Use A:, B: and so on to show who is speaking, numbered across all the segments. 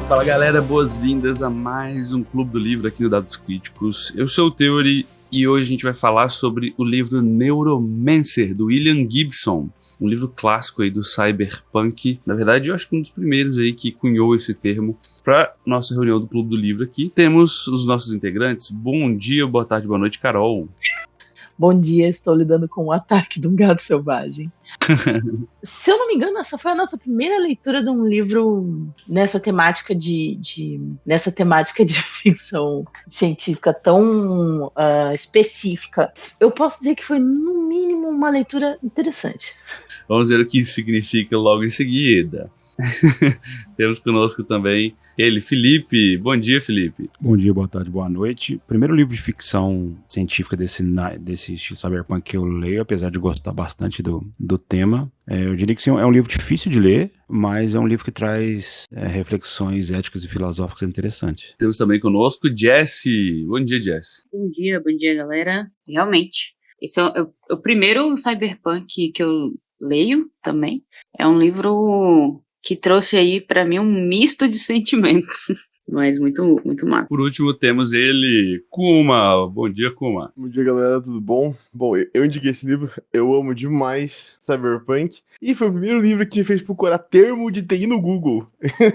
A: Fala galera, boas-vindas a mais um Clube do Livro aqui no Dados Críticos. Eu sou o Theory e hoje a gente vai falar sobre o livro Neuromancer, do William Gibson. Um livro clássico aí do cyberpunk. Na verdade, eu acho que um dos primeiros aí que cunhou esse termo. Para nossa reunião do Clube do Livro aqui, temos os nossos integrantes. Bom dia, boa tarde, boa noite, Carol.
B: Bom dia, estou lidando com o ataque de um gato selvagem. Se eu não me engano, essa foi a nossa primeira leitura de um livro nessa temática de ficção científica tão específica. Eu posso dizer que foi, no mínimo, uma leitura interessante.
A: Vamos ver o que isso significa logo em seguida. Temos conosco também ele, Felipe. Bom dia, Felipe.
C: Bom dia, boa tarde, boa noite. Primeiro livro de ficção científica desse estilo cyberpunk que eu leio, apesar de gostar bastante do tema. Eu diria que sim, é um livro difícil de ler, mas é um livro que traz reflexões éticas e filosóficas interessantes.
A: Temos também conosco Jesse. Bom dia, Jesse.
D: Bom dia, galera. Realmente, esse é o primeiro cyberpunk que eu leio também. É um livro que trouxe aí pra mim um misto de sentimentos, mas muito, muito massa.
A: Por último, temos ele, Kuma. Bom dia, Kuma.
E: Bom dia, galera, tudo bom? Bom, eu indiquei esse livro, eu amo demais cyberpunk, e foi o primeiro livro que me fez procurar termo de TI no Google,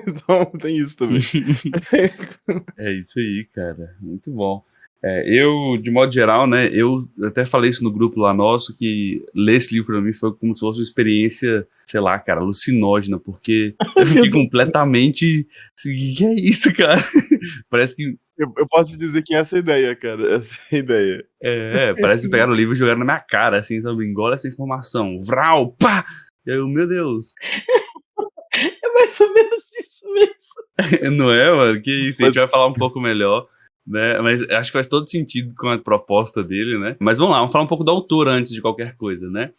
E: então tem isso também.
A: É isso aí, cara, muito bom. Eu, de modo geral, né, eu até falei isso no grupo lá nosso, que ler esse livro pra mim foi como se fosse uma experiência, sei lá, cara, alucinógena, porque eu fiquei completamente assim, que é isso, cara? Parece que...
E: Eu posso dizer que essa é a ideia, cara, essa é a ideia.
A: Parece que pegaram o livro e jogaram na minha cara, assim, sabe, engole essa informação, vral, pá! E eu, meu Deus.
B: É mais ou menos isso mesmo.
A: Não é, mano? Que isso, a gente vai falar um pouco melhor, né? Mas acho que faz todo sentido com a proposta dele, né? Mas vamos lá, vamos falar um pouco do autor antes de qualquer coisa, né?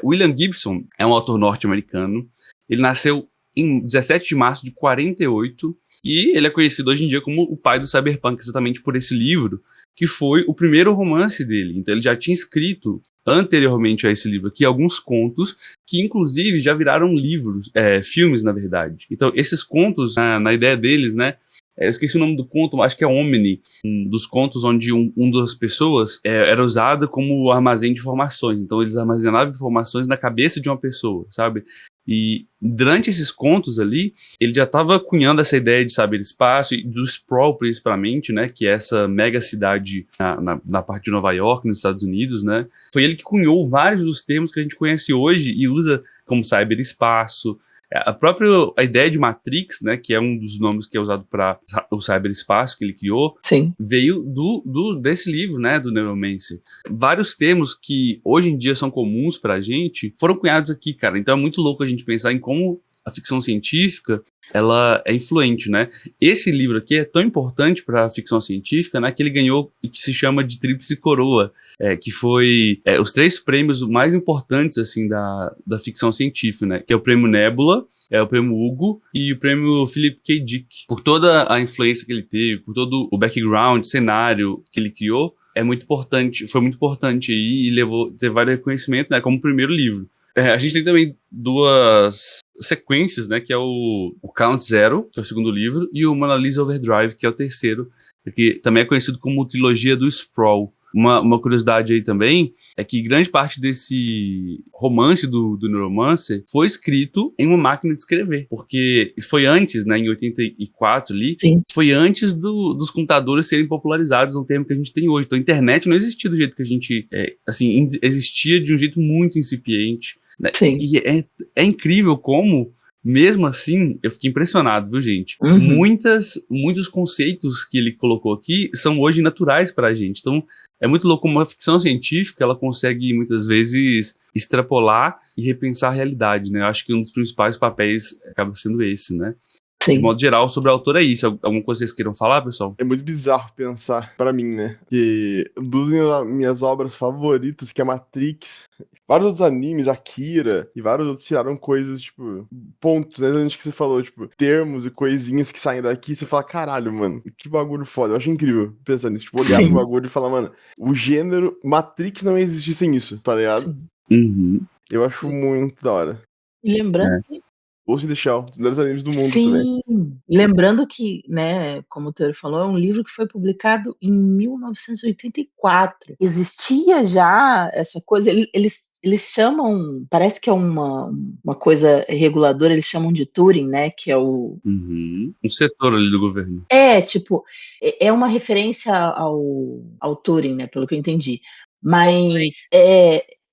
A: William Gibson é um autor norte-americano. Ele nasceu em 17 de março de 48 e ele é conhecido hoje em dia como o pai do cyberpunk, exatamente por esse livro, que foi o primeiro romance dele. Então ele já tinha escrito anteriormente a esse livro aqui alguns contos que inclusive já viraram livros, filmes na verdade. Então esses contos, na ideia deles, né? Eu esqueci o nome do conto, acho que é Omni, um dos contos onde um das pessoas era usado como armazém de informações. Então eles armazenavam informações na cabeça de uma pessoa, sabe? E durante esses contos ali, ele já estava cunhando essa ideia de cyberespaço e do sprawl principalmente, né? Que é essa mega cidade na parte de Nova York, nos Estados Unidos, né? Foi ele que cunhou vários dos termos que a gente conhece hoje e usa como cyberespaço. A ideia de Matrix, né, que é um dos nomes que é usado para o cyberespaço que ele criou,
B: Sim.
A: Veio desse livro, né, do Neuromancer. Vários termos que hoje em dia são comuns pra gente foram cunhados aqui, cara. Então é muito louco a gente pensar em como a ficção científica ela é influente, né? Esse livro aqui é tão importante para a ficção científica, né, que ele ganhou o que se chama de Tríplice Coroa, que foi os 3 prêmios mais importantes assim da ficção científica, né? Que é o Prêmio Nebula, o Prêmio Hugo e o Prêmio Philip K. Dick. Por toda a influência que ele teve, por todo o background, cenário que ele criou, foi muito importante aí e teve vários reconhecimentos, né? Como o primeiro livro. A gente tem também 2 sequências, né, que é o Count Zero, que é o segundo livro, e o Mona Lisa Overdrive, que é o terceiro, que também é conhecido como trilogia do Sprawl. Uma curiosidade aí também é que grande parte desse romance do Neuromancer foi escrito em uma máquina de escrever, porque foi antes, né, em 84 ali,
B: Sim.
A: foi antes dos computadores serem popularizados, um termo que a gente tem hoje. Então a internet não existia do jeito que a gente, existia de um jeito muito incipiente, né?
B: Sim.
A: E é incrível como, mesmo assim, eu fiquei impressionado, viu, gente?
B: Uhum.
A: Muitos conceitos que ele colocou aqui são hoje naturais pra gente. Então, é muito louco como a ficção científica, ela consegue, muitas vezes, extrapolar e repensar a realidade, né? Eu acho que um dos principais papéis acaba sendo esse, né?
B: Sim.
A: De modo geral, sobre a autora é isso. Alguma coisa que vocês queiram falar, pessoal?
E: É muito bizarro pensar, pra mim, né, que duas minhas obras favoritas, que é Matrix, vários outros animes, Akira, e vários outros tiraram coisas, tipo, pontos, né, antes que você falou, tipo, termos e coisinhas que saem daqui, você fala, caralho, mano, que bagulho foda. Eu acho incrível pensar nisso, tipo, olhar pro bagulho e falar, mano, o gênero Matrix não ia existir sem isso, tá ligado?
A: Uhum.
E: Eu acho muito da hora.
B: E lembrando que
E: Ghost in the Shell, dos melhores animes do mundo também.
B: Sim, lembrando que, né, como o Teru falou, é um livro que foi publicado em 1984. Existia já essa coisa, eles chamam, parece que é uma coisa reguladora, eles chamam de Turing, né, que é o...
A: Um setor ali do governo.
B: Tipo, é uma referência ao Turing, né, pelo que eu entendi. Mas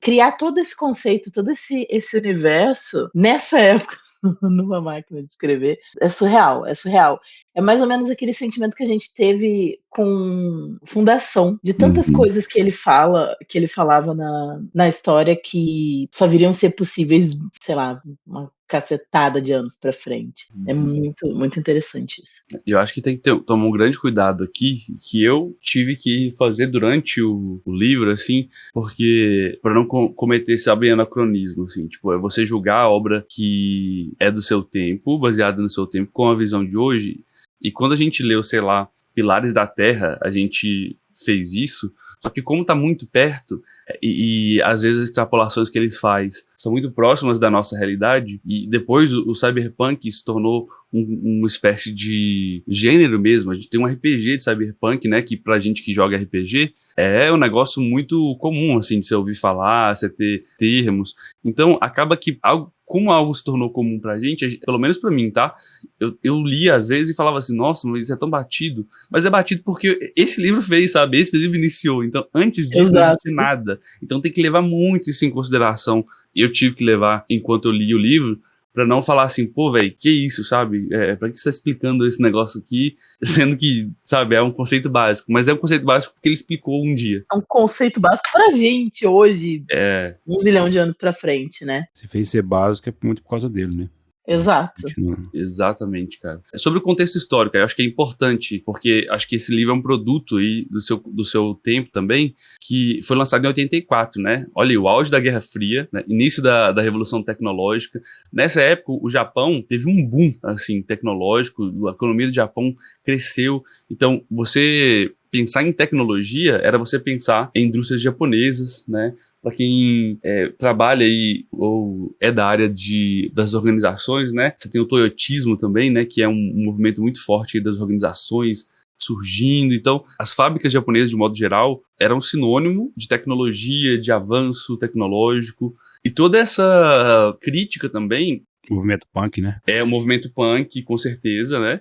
B: criar todo esse conceito, todo esse universo, nessa época, numa máquina de escrever, é surreal, é surreal. É mais ou menos aquele sentimento que a gente teve com Fundação, de tantas coisas que ele falava na história que só viriam ser possíveis, sei lá, uma cacetada de anos pra frente. É muito, muito interessante isso.
A: Eu acho que tem que tomar um grande cuidado aqui, que eu tive que fazer durante o livro, assim, porque para não cometer, sabe, anacronismo, assim, tipo, é você julgar a obra que é do seu tempo, baseada no seu tempo, com a visão de hoje, e quando a gente leu, sei lá, Pilares da Terra, a gente fez isso, só que como tá muito perto, e às vezes as extrapolações que eles fazem são muito próximas da nossa realidade, e depois o cyberpunk se tornou uma espécie de gênero mesmo. A gente tem um RPG de cyberpunk, né, que pra gente que joga RPG é um negócio muito comum, assim, de você ouvir falar, você ter termos. Então acaba que como algo se tornou comum pra gente, pelo menos pra mim, tá? Eu li às vezes e falava assim, nossa, mas isso é tão batido. Mas é batido porque esse livro fez, sabe? Esse livro iniciou. Então, antes disso, não existia nada. Então tem que levar muito isso em consideração. E eu tive que levar enquanto eu li o livro, pra não falar assim, pô, velho, que isso, sabe? Pra que você tá explicando esse negócio aqui, sendo que, sabe, é um conceito básico. Mas é um conceito básico porque ele explicou um dia.
B: É um conceito básico pra gente hoje, 1 zilhão de anos pra frente, né?
C: Se fez ser básico é muito por causa dele, né?
B: Exato.
A: Exatamente, cara. Sobre o contexto histórico, eu acho que é importante, porque acho que esse livro é um produto aí do seu tempo também, que foi lançado em 84, né? Olha, o auge da Guerra Fria, né? Início da Revolução Tecnológica. Nessa época, o Japão teve um boom, assim, tecnológico, a economia do Japão cresceu. Então, você pensar em tecnologia era você pensar em indústrias japonesas, né? Para quem trabalha aí ou é da área das organizações, né? Você tem o toyotismo também, né? Que é um movimento muito forte das organizações surgindo. Então, as fábricas japonesas, de modo geral, eram sinônimo de tecnologia, de avanço tecnológico. E toda essa crítica também...
C: Movimento punk, né?
A: É o movimento punk, com certeza, né?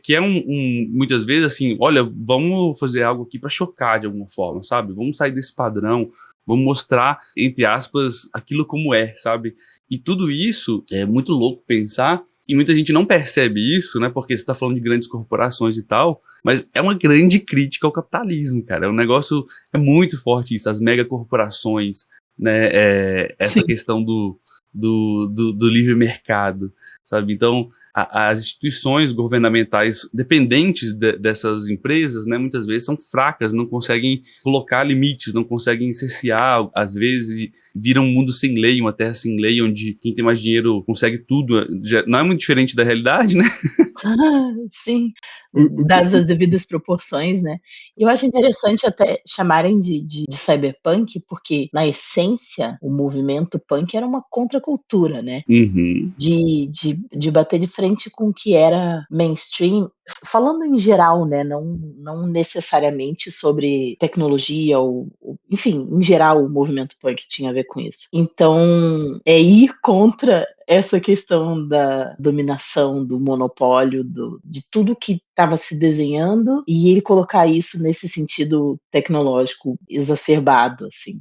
A: Que é muitas vezes assim, olha, vamos fazer algo aqui para chocar de alguma forma, sabe? Vamos sair desse padrão, vamos mostrar, entre aspas, aquilo como é, sabe? E tudo isso é muito louco pensar, e muita gente não percebe isso, né? Porque você tá falando de grandes corporações e tal, mas é uma grande crítica ao capitalismo, cara. É um negócio, é muito forte isso, as megacorporações, né? Essa
B: Sim.
A: questão do livre mercado, sabe? Então, as instituições governamentais dependentes dessas empresas, né, muitas vezes são fracas, não conseguem colocar limites, não conseguem cercear, às vezes vira um mundo sem lei, uma terra sem lei, onde quem tem mais dinheiro consegue tudo. Não é muito diferente da realidade, né?
B: Sim, dadas as devidas proporções, né? Eu acho interessante até chamarem de cyberpunk, porque, na essência, o movimento punk era uma contracultura, né? De bater de frente com o que era mainstream, falando em geral, né? Não necessariamente sobre tecnologia, enfim, em geral, o movimento punk tinha a ver com isso. Então, é ir contra essa questão da dominação, do monopólio, de tudo que estava se desenhando, e ele colocar isso nesse sentido tecnológico exacerbado, assim.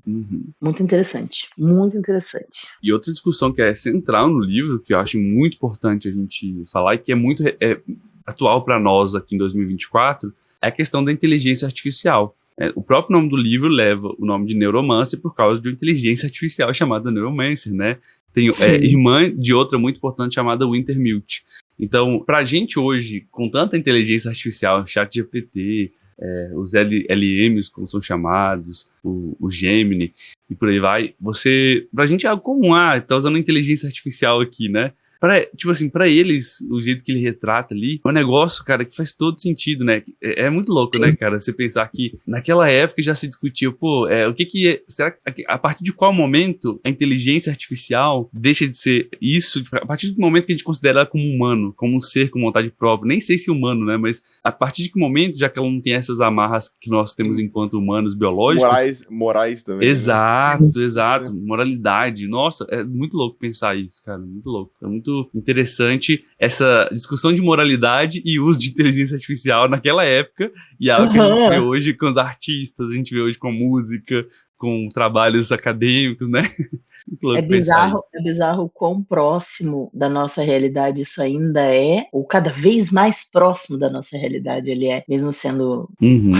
B: Muito interessante, muito interessante.
A: E outra discussão que é central no livro, que eu acho muito importante a gente falar, e que é muito atual para nós aqui em 2024, é a questão da inteligência artificial. O próprio nome do livro leva o nome de Neuromancer por causa de uma inteligência artificial chamada Neuromancer, né? Tem irmã de outra muito importante chamada Wintermute. Então, pra gente hoje, com tanta inteligência artificial, ChatGPT, os LMs, como são chamados, o Gemini, e por aí vai, pra gente é algo comum, tá usando inteligência artificial aqui, né? Tipo assim, pra eles, o jeito que ele retrata ali, é um negócio, cara, que faz todo sentido, né? É muito louco, né, cara? Você pensar que naquela época já se discutiu, pô, o que é. Será que a partir de qual momento a inteligência artificial deixa de ser isso? A partir do momento que a gente considera ela como humano, como um ser com vontade própria, nem sei se humano, né? Mas a partir de que momento, já que ela não tem essas amarras que nós temos enquanto humanos biológicos.
E: Morais também.
A: Exato, né? Exato. Moralidade. Nossa, é muito louco pensar isso, cara. Muito louco. É muito interessante essa discussão de moralidade e uso de inteligência artificial naquela época e algo que a gente vê hoje com os artistas, a gente vê hoje com a música, com trabalhos acadêmicos, né? Muito louco
B: é bizarro o quão próximo da nossa realidade isso ainda é, ou cada vez mais próximo da nossa realidade ele é, mesmo sendo um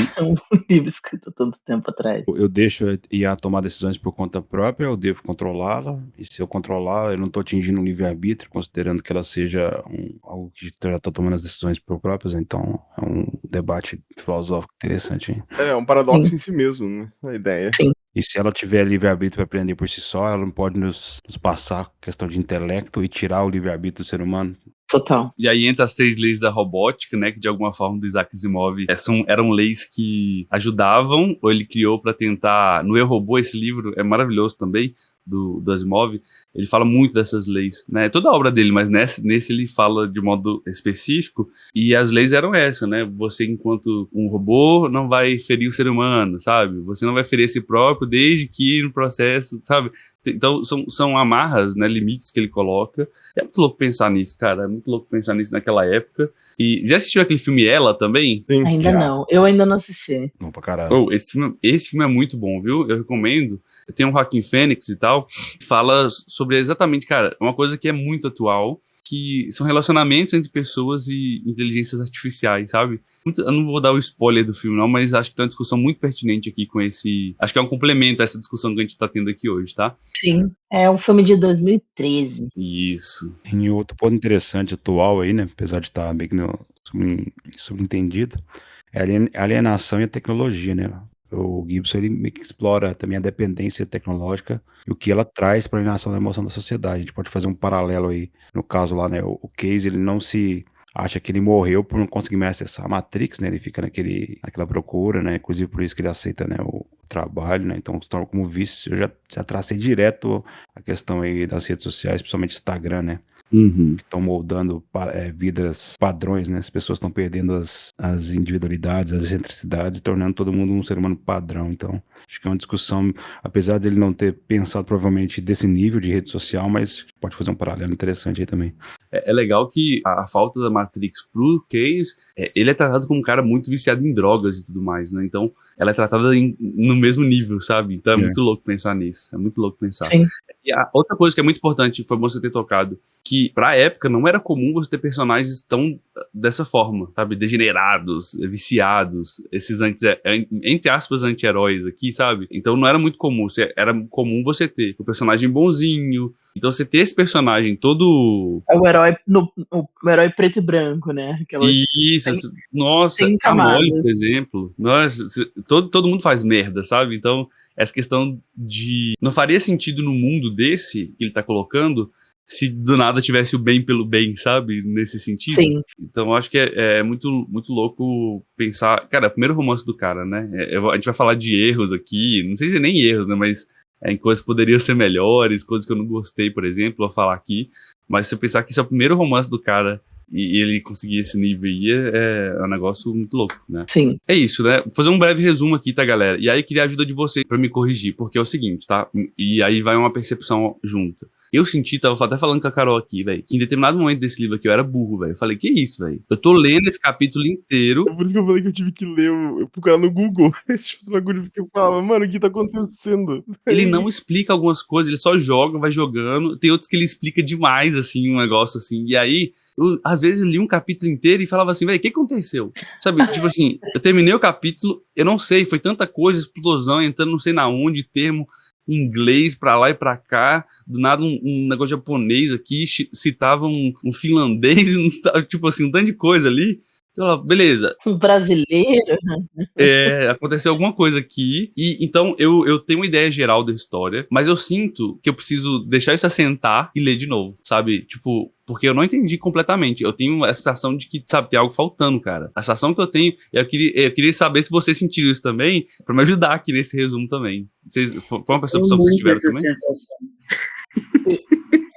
B: livro escrito tanto tempo atrás.
C: Eu deixo IA tomar decisões por conta própria, eu devo controlá-la, e se eu controlar, eu não estou atingindo um livre-arbítrio, considerando que ela seja algo que já está tomando as decisões por próprias, então é um debate filosófico interessante, hein?
E: É um paradoxo em si mesmo, né? A ideia.
B: Sim.
C: E se ela tiver livre-arbítrio para aprender por si só, ela não pode nos passar questão de intelecto e tirar o livre-arbítrio do ser humano?
B: Total.
A: E aí entra as 3 leis da robótica, né, que de alguma forma do Isaac Asimov eram leis que ajudavam, ou ele criou para tentar. No Eu, Robô, esse livro é maravilhoso também, do Asimov, ele fala muito dessas leis, né, toda a obra dele, mas nesse ele fala de modo específico, e as leis eram essas, né, você enquanto um robô não vai ferir o ser humano, sabe, você não vai ferir a si próprio desde que no processo, sabe, então são amarras, né, limites que ele coloca. É muito louco pensar nisso, cara, é muito louco pensar nisso naquela época. E já assistiu aquele filme Ela também?
E: Sim,
B: ainda
E: já.
B: não, eu ainda não assisti.
C: Não, pra caralho.
A: Esse filme é muito bom, viu? Eu recomendo. Tem um Joaquin Phoenix e tal, fala sobre exatamente, cara, uma coisa que é muito atual, que são relacionamentos entre pessoas e inteligências artificiais, sabe? Eu não vou dar o spoiler do filme não, mas acho que tem uma discussão muito pertinente aqui com esse... Acho que é um complemento a essa discussão que a gente tá tendo aqui hoje, tá?
B: Sim, é um filme de 2013.
A: Isso.
C: E outro ponto interessante atual aí, né, apesar de estar meio que subentendido, é a alienação e a tecnologia, né? O Gibson, ele meio que explora também a dependência tecnológica e o que ela traz para a alienação da emoção da sociedade. A gente pode fazer um paralelo aí, no caso lá, né, o Case, ele não se acha que ele morreu por não conseguir mais acessar a Matrix, né, ele fica naquela procura, né, inclusive por isso que ele aceita, né, o trabalho, né, então se torna como vício. Eu já tracei direto a questão aí das redes sociais, principalmente Instagram, né, que estão moldando vidas padrões, né? As pessoas estão perdendo as individualidades, as excentricidades, tornando todo mundo um ser humano padrão. Então, acho que é uma discussão, apesar dele não ter pensado provavelmente desse nível de rede social, mas pode fazer um paralelo interessante aí também.
A: É legal que a falta da Matrix pro Case, ele é tratado como um cara muito viciado em drogas e tudo mais, né? Então, ela é tratada no mesmo nível, sabe? Então é muito louco pensar nisso. É muito louco pensar.
B: Sim.
A: E a outra coisa que é muito importante, foi bom você ter tocado, que pra época não era comum você ter personagens tão dessa forma, sabe? Degenerados, viciados, esses entre aspas, anti-heróis aqui, sabe? Então não era muito comum, era comum você ter o personagem bonzinho. Então você ter esse personagem todo...
B: É o herói preto e branco, né?
A: Isso, nossa, a Molly, por exemplo. Nossa, todo mundo faz merda, sabe? Então, essa questão de... Não faria sentido no mundo desse que ele tá colocando se do nada tivesse o bem pelo bem, sabe? Nesse sentido.
B: Sim.
A: Então, acho que é muito, muito louco pensar... Cara, é o primeiro romance do cara, né? A gente vai falar de erros aqui, não sei se é nem erros, né? Mas... em coisas que poderiam ser melhores, coisas que eu não gostei, por exemplo, vou falar aqui. Mas se você pensar que esse é o primeiro romance do cara e ele conseguir esse nível aí, é um negócio muito louco, né?
B: Sim.
A: É isso, né? Vou fazer um breve resumo aqui, tá, galera? E aí queria a ajuda de você pra me corrigir, porque é o seguinte, tá? E aí vai uma percepção junta. Eu senti, tava até falando com a Carol aqui, velho, que em determinado momento desse livro aqui eu era burro, velho. Eu falei, que isso, velho? Eu tô lendo esse capítulo inteiro.
E: É por isso que eu falei que eu tive que ler, eu procurar no Google. Porque eu falava, mano, o que tá acontecendo?
A: Ele não explica algumas coisas, ele só joga, vai jogando. Tem outros que ele explica demais, assim, um negócio assim. E aí, eu, às vezes, li um capítulo inteiro e falava assim, velho, o que aconteceu? Sabe, tipo assim, eu terminei o capítulo, eu não sei, foi tanta coisa, explosão, entrando não sei na onde, termo inglês pra lá e pra cá, do nada um negócio japonês aqui, citava um finlandês, tipo assim, um tanto de coisa ali. Eu falava, beleza,
B: Um brasileiro?
A: aconteceu alguma coisa aqui, e então eu tenho uma ideia geral da história, mas eu sinto que eu preciso deixar isso assentar e ler de novo, sabe? Tipo, porque eu não entendi completamente. Eu tenho a sensação de que, sabe, tem algo faltando, cara. A sensação que eu tenho, eu queria saber se vocês sentiram isso também, pra me ajudar aqui nesse resumo também. Foi uma percepção que vocês
D: Muito
A: tiveram
D: essa
A: também?
D: sensação.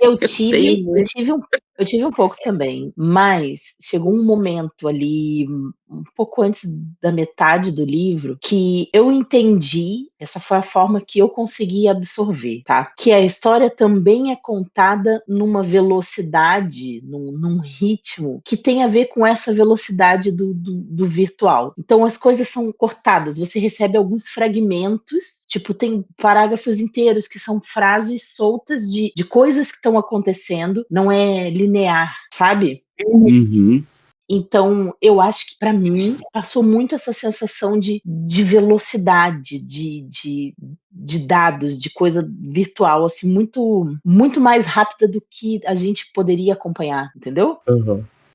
B: Eu
D: tenho
B: tive, eu
D: muito.
B: tive um, eu tive um pouco também, mas chegou um momento ali, um pouco antes da metade do livro, que eu entendi, essa foi a forma que eu consegui absorver, tá? Que a história também é contada numa velocidade, num ritmo que tem a ver com essa velocidade do virtual. Então as coisas são cortadas, você recebe alguns fragmentos, tipo, tem parágrafos inteiros que são frases soltas de coisas que estão acontecendo, não é linear, sabe?
A: Uhum.
B: Então, eu acho que para mim passou muito essa sensação de velocidade, de dados, de coisa virtual, assim, muito, muito mais rápida do que a gente poderia acompanhar, entendeu?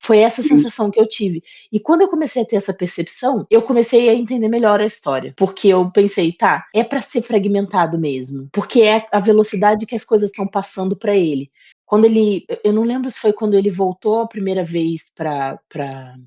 B: Foi essa sensação que eu tive. E quando eu comecei a ter essa percepção, eu comecei a entender melhor a história. Porque eu pensei, tá, é para ser fragmentado mesmo. Porque é a velocidade que as coisas estão passando para ele. Quando ele, eu não lembro se foi quando ele voltou a primeira vez para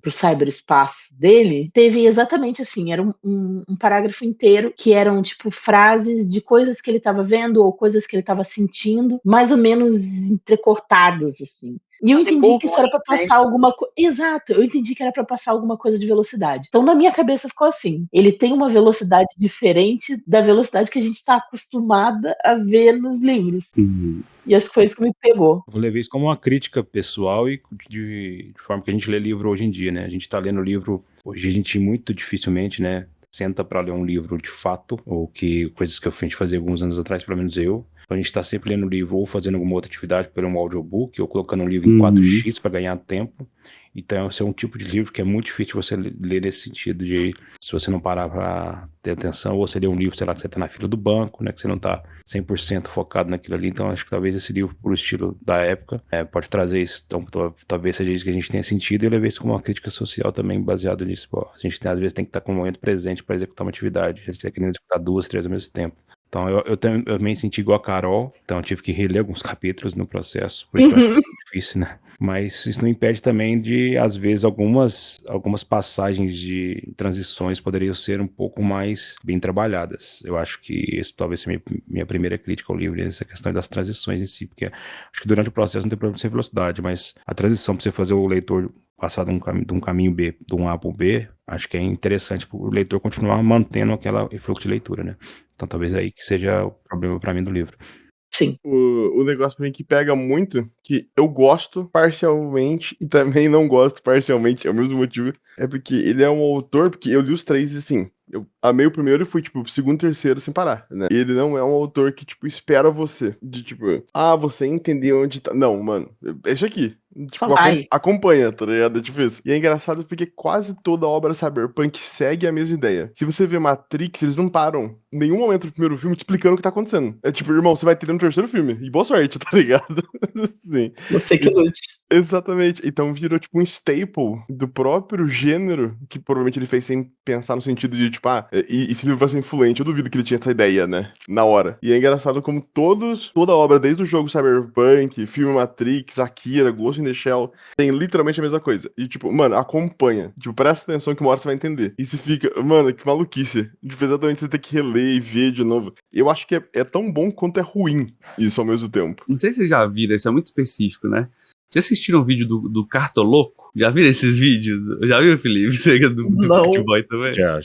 B: o cyberespaço dele, teve exatamente assim, era um parágrafo inteiro que eram tipo frases de coisas que ele estava vendo ou coisas que ele estava sentindo, mais ou menos entrecortadas assim. E eu entendi que isso era para passar alguma coisa. Exato, eu entendi que era para passar alguma coisa de velocidade. Então, na minha cabeça ficou assim: ele tem uma velocidade diferente da velocidade que a gente está acostumada a ver nos livros.
A: Uhum.
B: E acho que foi isso que me pegou.
C: Eu vou levar isso como uma crítica pessoal e de forma que a gente lê livro hoje em dia, né? A gente tá lendo livro, hoje a gente muito dificilmente, né, senta para ler um livro de fato, ou que coisas que a gente fazia alguns anos atrás, pelo menos eu. Então a gente tá sempre lendo livro ou fazendo alguma outra atividade por um audiobook, ou colocando um livro em 4x para ganhar tempo. Então esse é um tipo de livro que é muito difícil você ler nesse sentido de, se você não parar para ter atenção, ou você lê um livro, sei lá, que você tá na fila do banco, né, que você não tá 100% focado naquilo ali. Então acho que talvez esse livro, por estilo da época, pode trazer isso. Então talvez seja isso que a gente tenha sentido, e eu levei isso como uma crítica social também baseado nisso. Pô, a gente às vezes tem que estar com um momento presente para executar uma atividade, a gente tá querendo executar 2, 3 ao mesmo tempo. Então eu também senti igual a Carol, então eu tive que reler alguns capítulos no processo, por isso que eu acho difícil, né? Mas isso não impede também de, às vezes, algumas passagens de transições poderiam ser um pouco mais bem trabalhadas. Eu acho que isso talvez seja minha primeira crítica ao livro, essa questão das transições em si, porque acho que durante o processo não tem problema de ser velocidade, mas a transição para você fazer o leitor passar de um caminho B, de um A para o B, acho que é interessante para o leitor continuar mantendo aquele fluxo de leitura, né? Então talvez aí que seja o problema para mim do livro.
B: Sim.
E: O negócio pra mim que pega muito, que eu gosto parcialmente e também não gosto parcialmente, é o mesmo motivo, é porque ele é um autor, porque eu li os 3 e assim, eu amei o primeiro e fui, tipo, segundo, terceiro sem parar, né? Ele não é um autor que, tipo, espera você, de tipo, você entender onde tá. Não, mano, deixa aqui.
B: Só
E: Tipo,
B: vai.
E: acompanha, tá ligado? É tipo isso. E é engraçado porque quase toda obra cyberpunk segue a mesma ideia. Se você vê Matrix, eles não param em nenhum momento do primeiro filme te explicando o que tá acontecendo. É tipo, irmão, você vai ter no terceiro filme. E boa sorte, tá ligado? Sim.
B: Você que lute.
E: Exatamente. Então virou tipo um staple do próprio gênero, que provavelmente ele fez sem pensar no sentido de, tipo, e esse livro vai ser influente. Eu duvido que ele tinha essa ideia, né? Na hora. E é engraçado como toda obra, desde o jogo Cyberpunk, filme Matrix, Akira, Ghost in the Shell, tem literalmente a mesma coisa. E, tipo, mano, acompanha. Tipo, presta atenção que uma hora você vai entender. E você fica, mano, que maluquice. Tipo, exatamente você ter que reler e ver de novo. Eu acho que é tão bom quanto é ruim isso ao mesmo tempo.
A: Não sei se vocês já viram, isso é muito específico, né? Vocês assistiram o vídeo do Cartoloco? Já viram esses vídeos? Já viu, Felipe? Você é do
B: Não.
A: Futeboy também?
C: Já.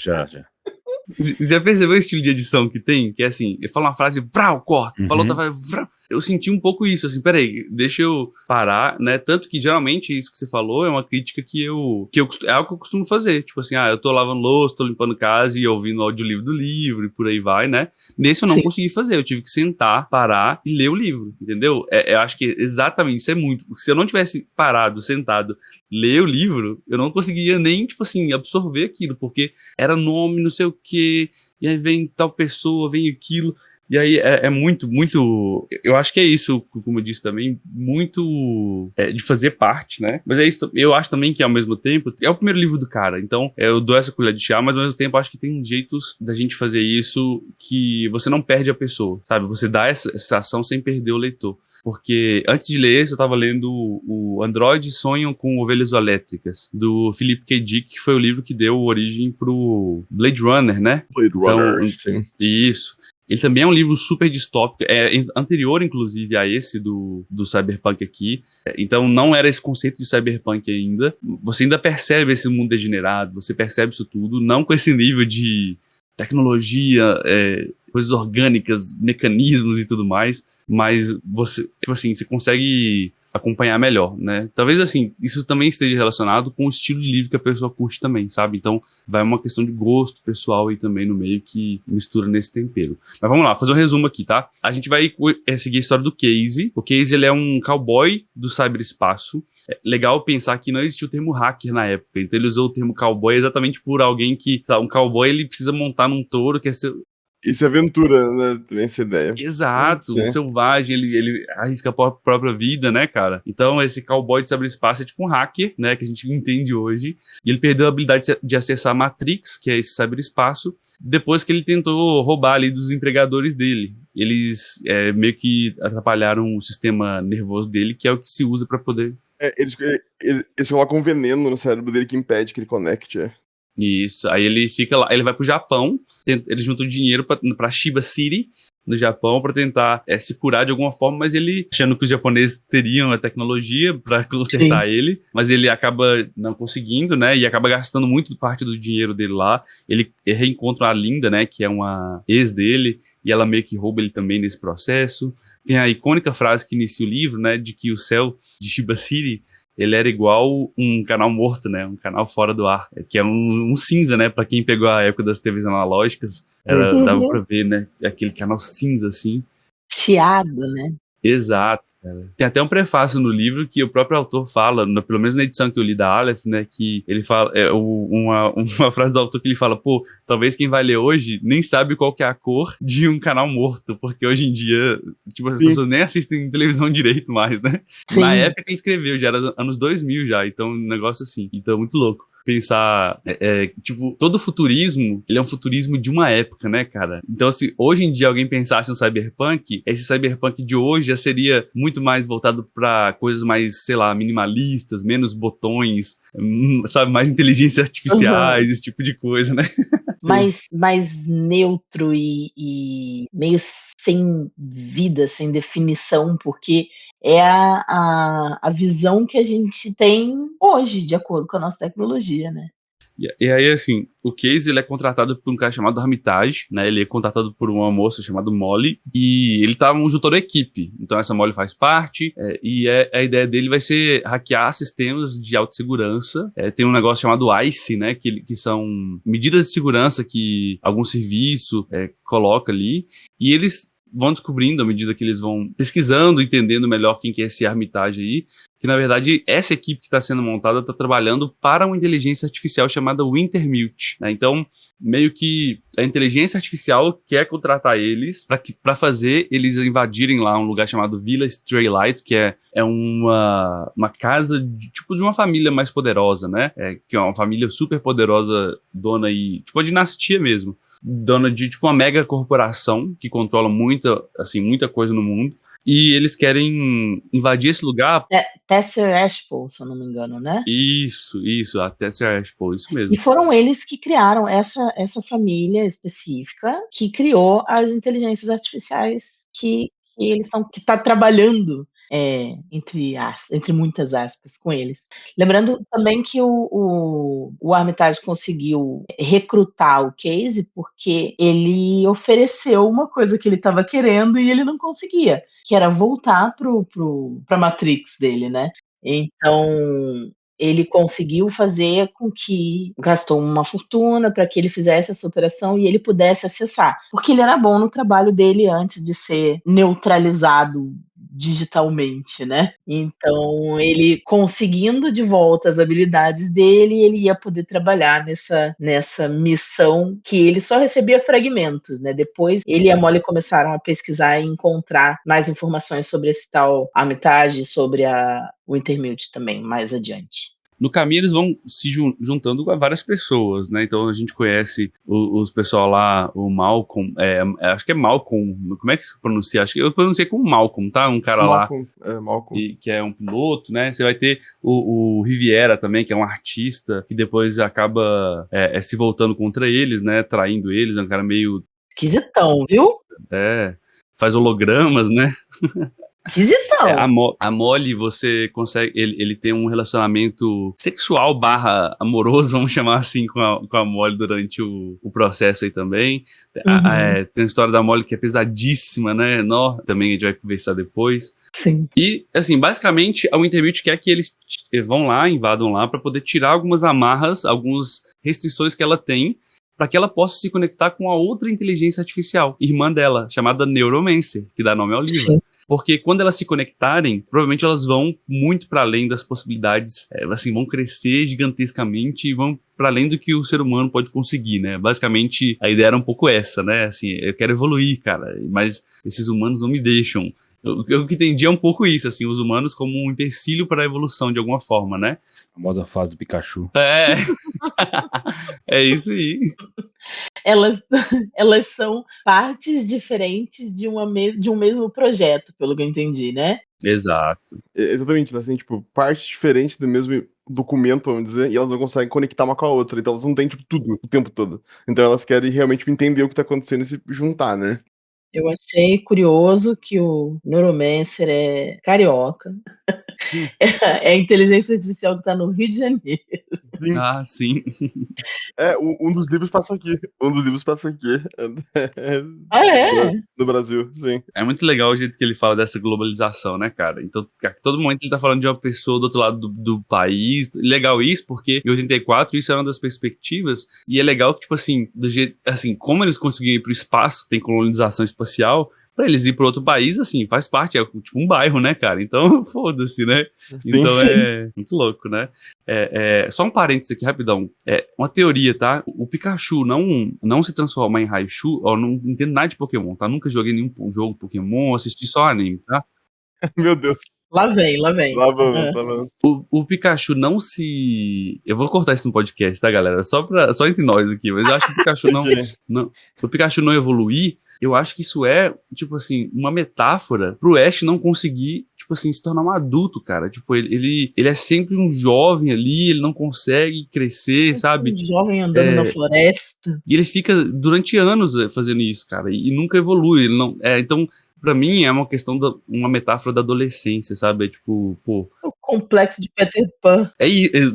A: Já percebeu o estilo de edição que tem? Que é assim, ele fala uma frase, vrau, corta. Falou outra frase, vrau. Eu senti um pouco isso, assim, peraí, deixa eu parar, né? Tanto que, geralmente, isso que você falou é uma crítica é algo que eu costumo fazer. Tipo assim, eu tô lavando louça, tô limpando casa e ouvindo o audiolivro do livro e por aí vai, né? Nesse eu não consegui fazer, eu tive que sentar, parar e ler o livro, entendeu? Eu acho que exatamente isso é muito. Porque se eu não tivesse parado, sentado, ler o livro, eu não conseguia nem, tipo assim, absorver aquilo, porque era nome, não sei o quê, e aí vem tal pessoa, vem aquilo. E aí é muito, muito. Eu acho que é isso, como eu disse também, muito de fazer parte, né? Mas é isso, eu acho também que ao mesmo tempo. É o primeiro livro do cara, então eu dou essa colher de chá, mas ao mesmo tempo acho que tem jeitos da gente fazer isso que você não perde a pessoa, sabe? Você dá essa ação sem perder o leitor. Porque antes de ler, eu estava lendo o Androides Sonham com Ovelhas Elétricas, do Philip K. Dick, que foi o livro que deu origem pro Blade Runner, né?
E: Blade Runner, sim.
A: Isso. Ele também é um livro super distópico, é anterior, inclusive, a esse do Cyberpunk aqui. Então não era esse conceito de Cyberpunk ainda. Você ainda percebe esse mundo degenerado, você percebe isso tudo, não com esse nível de tecnologia, coisas orgânicas, mecanismos e tudo mais, mas você, tipo assim, você consegue acompanhar melhor, né? Talvez, assim, isso também esteja relacionado com o estilo de livro que a pessoa curte também, sabe? Então, vai uma questão de gosto pessoal aí também no meio que mistura nesse tempero. Mas vamos lá, fazer um resumo aqui, tá? A gente vai seguir a história do Casey. O Casey, ele é um cowboy do cyberespaço. É legal pensar que não existia o termo hacker na época, então ele usou o termo cowboy exatamente por alguém que, sabe, um cowboy, ele precisa montar num touro, quer ser...
E: Isso é aventura, né? Tem essa ideia.
A: Exato, o selvagem, ele arrisca a própria vida, né, cara? Então, esse cowboy de cyberespaço é tipo um hacker, né, que a gente entende hoje, e ele perdeu a habilidade de acessar a Matrix, que é esse cyberespaço, depois que ele tentou roubar ali dos empregadores dele. Eles meio que atrapalharam o sistema nervoso dele, que é o que se usa pra poder...
E: Eles colocam um veneno no cérebro dele que impede que ele conecte,
A: Isso, aí ele fica lá, ele vai pro Japão, ele junta o dinheiro pra Shiba City, no Japão, pra tentar se curar de alguma forma, mas ele, achando que os japoneses teriam a tecnologia pra consertar ele, mas ele acaba não conseguindo, né, e acaba gastando muito parte do dinheiro dele lá. Ele reencontra a Linda, né, que é uma ex dele, e ela meio que rouba ele também nesse processo. Tem a icônica frase que inicia o livro, né, de que o céu de Shiba City, ele era igual um canal morto, né? Um canal fora do ar. Que é um cinza, né? Pra quem pegou a época das TVs analógicas, dava pra ver, né? Aquele canal cinza, assim.
B: Chiado, né?
A: Exato, cara. Tem até um prefácio no livro que o próprio autor fala, pelo menos na edição que eu li da Aleph, né, que ele fala, uma frase do autor que ele fala, pô, talvez quem vai ler hoje nem sabe qual que é a cor de um canal morto, porque hoje em dia, tipo, as pessoas nem assistem televisão direito mais, né?
B: Sim.
A: Na época que ele escreveu, já era anos 2000 já, então um negócio assim, então muito louco. Pensar, tipo, todo futurismo, ele é um futurismo de uma época, né, cara? Então, se hoje em dia alguém pensasse no cyberpunk, esse cyberpunk de hoje já seria muito mais voltado pra coisas mais, sei lá, minimalistas, menos botões, sabe, mais inteligências artificiais, esse tipo de coisa, né?
B: mais neutro e meio sem vida, sem definição, porque é a visão que a gente tem hoje, de acordo com a nossa tecnologia, né?
A: E aí, assim, o Casey, ele é contratado por um cara chamado Armitage, né? Ele é contratado por uma moça chamada Molly, e ele tá junto da equipe. Então essa Molly faz parte, e a ideia dele vai ser hackear sistemas de autossegurança. Tem um negócio chamado ICE, né? Que são medidas de segurança que algum serviço coloca ali, e eles vão descobrindo à medida que eles vão pesquisando, entendendo melhor quem que é esse Armitage aí, que na verdade essa equipe que está sendo montada está trabalhando para uma inteligência artificial chamada Wintermute, né? Então, meio que a inteligência artificial quer contratar eles para fazer eles invadirem lá um lugar chamado Villa Straylight, que é uma casa de uma família mais poderosa, né? Que é uma família super poderosa, dona e tipo uma dinastia mesmo, dona de tipo uma mega corporação que controla muita coisa no mundo. E eles querem invadir esse lugar.
B: Tesser Ashpole, se eu não me engano, né?
A: Isso, a Tesser Ashpole, isso mesmo.
B: E foram eles que criaram essa família específica que criou as inteligências artificiais que eles estão que tá trabalhando entre muitas aspas com eles. Lembrando também que o Armitage conseguiu recrutar o Casey porque ele ofereceu uma coisa que ele estava querendo e ele não conseguia, que era voltar pra Matrix dele, né? Então, ele conseguiu fazer com que gastou uma fortuna para que ele fizesse essa operação e ele pudesse acessar, porque ele era bom no trabalho dele antes de ser neutralizado digitalmente, né? Então, ele conseguindo de volta as habilidades dele, ele ia poder trabalhar nessa missão que ele só recebia fragmentos, né? Depois, ele e a Molly começaram a pesquisar e encontrar mais informações sobre esse tal Armitage, sobre o Intermute também, mais adiante.
A: No caminho eles vão se juntando a várias pessoas, né? Então a gente conhece os pessoal lá, o Malcolm, acho que é Malcolm, como é que se pronuncia? Acho que eu pronunciei como Malcolm, tá? Um cara
E: Malcolm,
A: lá
E: Malcolm.
A: que é um piloto, né? Você vai ter o Riviera também, que é um artista, que depois acaba se voltando contra eles, né? Traindo eles, é um cara meio...
B: Esquisitão, viu?
A: Faz hologramas, né?
B: Esquisitão.
A: A Molly, você consegue. Ele tem um relacionamento sexual / amoroso, vamos chamar assim, com a Molly durante o processo aí também. Tem a história da Molly que é pesadíssima, né? Também a gente vai conversar depois.
B: Sim.
A: E, assim, basicamente, a Wintermute quer que eles vão lá, invadam lá, para poder tirar algumas amarras, algumas restrições que ela tem, para que ela possa se conectar com a outra inteligência artificial, irmã dela, chamada Neuromancer, que dá nome ao livro.
B: Sim.
A: Porque quando elas se conectarem, provavelmente elas vão muito para além das possibilidades, assim, vão crescer gigantescamente e vão para além do que o ser humano pode conseguir, né? Basicamente, a ideia era um pouco essa, né? Assim, eu quero evoluir, cara, mas esses humanos não me deixam. Eu que entendi é um pouco isso, assim, os humanos como um empecilho para a evolução de alguma forma, né?
C: A famosa fase do Pikachu.
A: É isso aí.
B: Elas são partes diferentes de um mesmo projeto, pelo que eu entendi, né?
A: Exato.
E: Exatamente, elas têm, tipo, partes diferentes do mesmo documento, vamos dizer, e elas não conseguem conectar uma com a outra, então elas não têm, tipo, tudo, o tempo todo. Então elas querem realmente entender o que tá acontecendo e se juntar, né?
B: Eu achei curioso que o Neuromancer é carioca. É a inteligência artificial que tá no Rio de Janeiro.
E: Sim.
A: Ah, sim.
E: Um dos livros passa aqui.
B: Ah, é?
E: No Brasil, sim.
A: É muito legal o jeito que ele fala dessa globalização, né, cara? Então, a todo momento ele tá falando de uma pessoa do outro lado do país. Legal isso, porque em 84 isso era uma das perspectivas. E é legal que, tipo assim, do jeito, assim, como eles conseguiram ir pro espaço, tem colonização espacial, pra eles ir pro outro país, assim, faz parte, é tipo um bairro, né, cara? Então, foda-se, né?
E: Sim.
A: Então é muito louco, né? Só um parênteses aqui, rapidão. Uma teoria, tá? O Pikachu não se transformar em Raichu, ó, não entendo nada de Pokémon, tá? Nunca joguei nenhum jogo de Pokémon, assisti só anime, tá?
E: Meu Deus.
B: Lá vem.
E: Lá vamos.
A: O Pikachu não se... Eu vou cortar isso no podcast, tá, galera? Só entre nós aqui, mas eu acho que o Pikachu o Pikachu não evoluir, eu acho que isso é, tipo assim, uma metáfora pro Ash não conseguir, tipo assim, se tornar um adulto, cara. Tipo, ele é sempre um jovem ali, ele não consegue crescer, sabe?
B: Um jovem andando na floresta.
A: E ele fica durante anos fazendo isso, cara, e nunca evolui. Ele não, então, pra mim, é uma questão uma metáfora da adolescência, sabe? É tipo, pô...
B: O complexo de Peter Pan.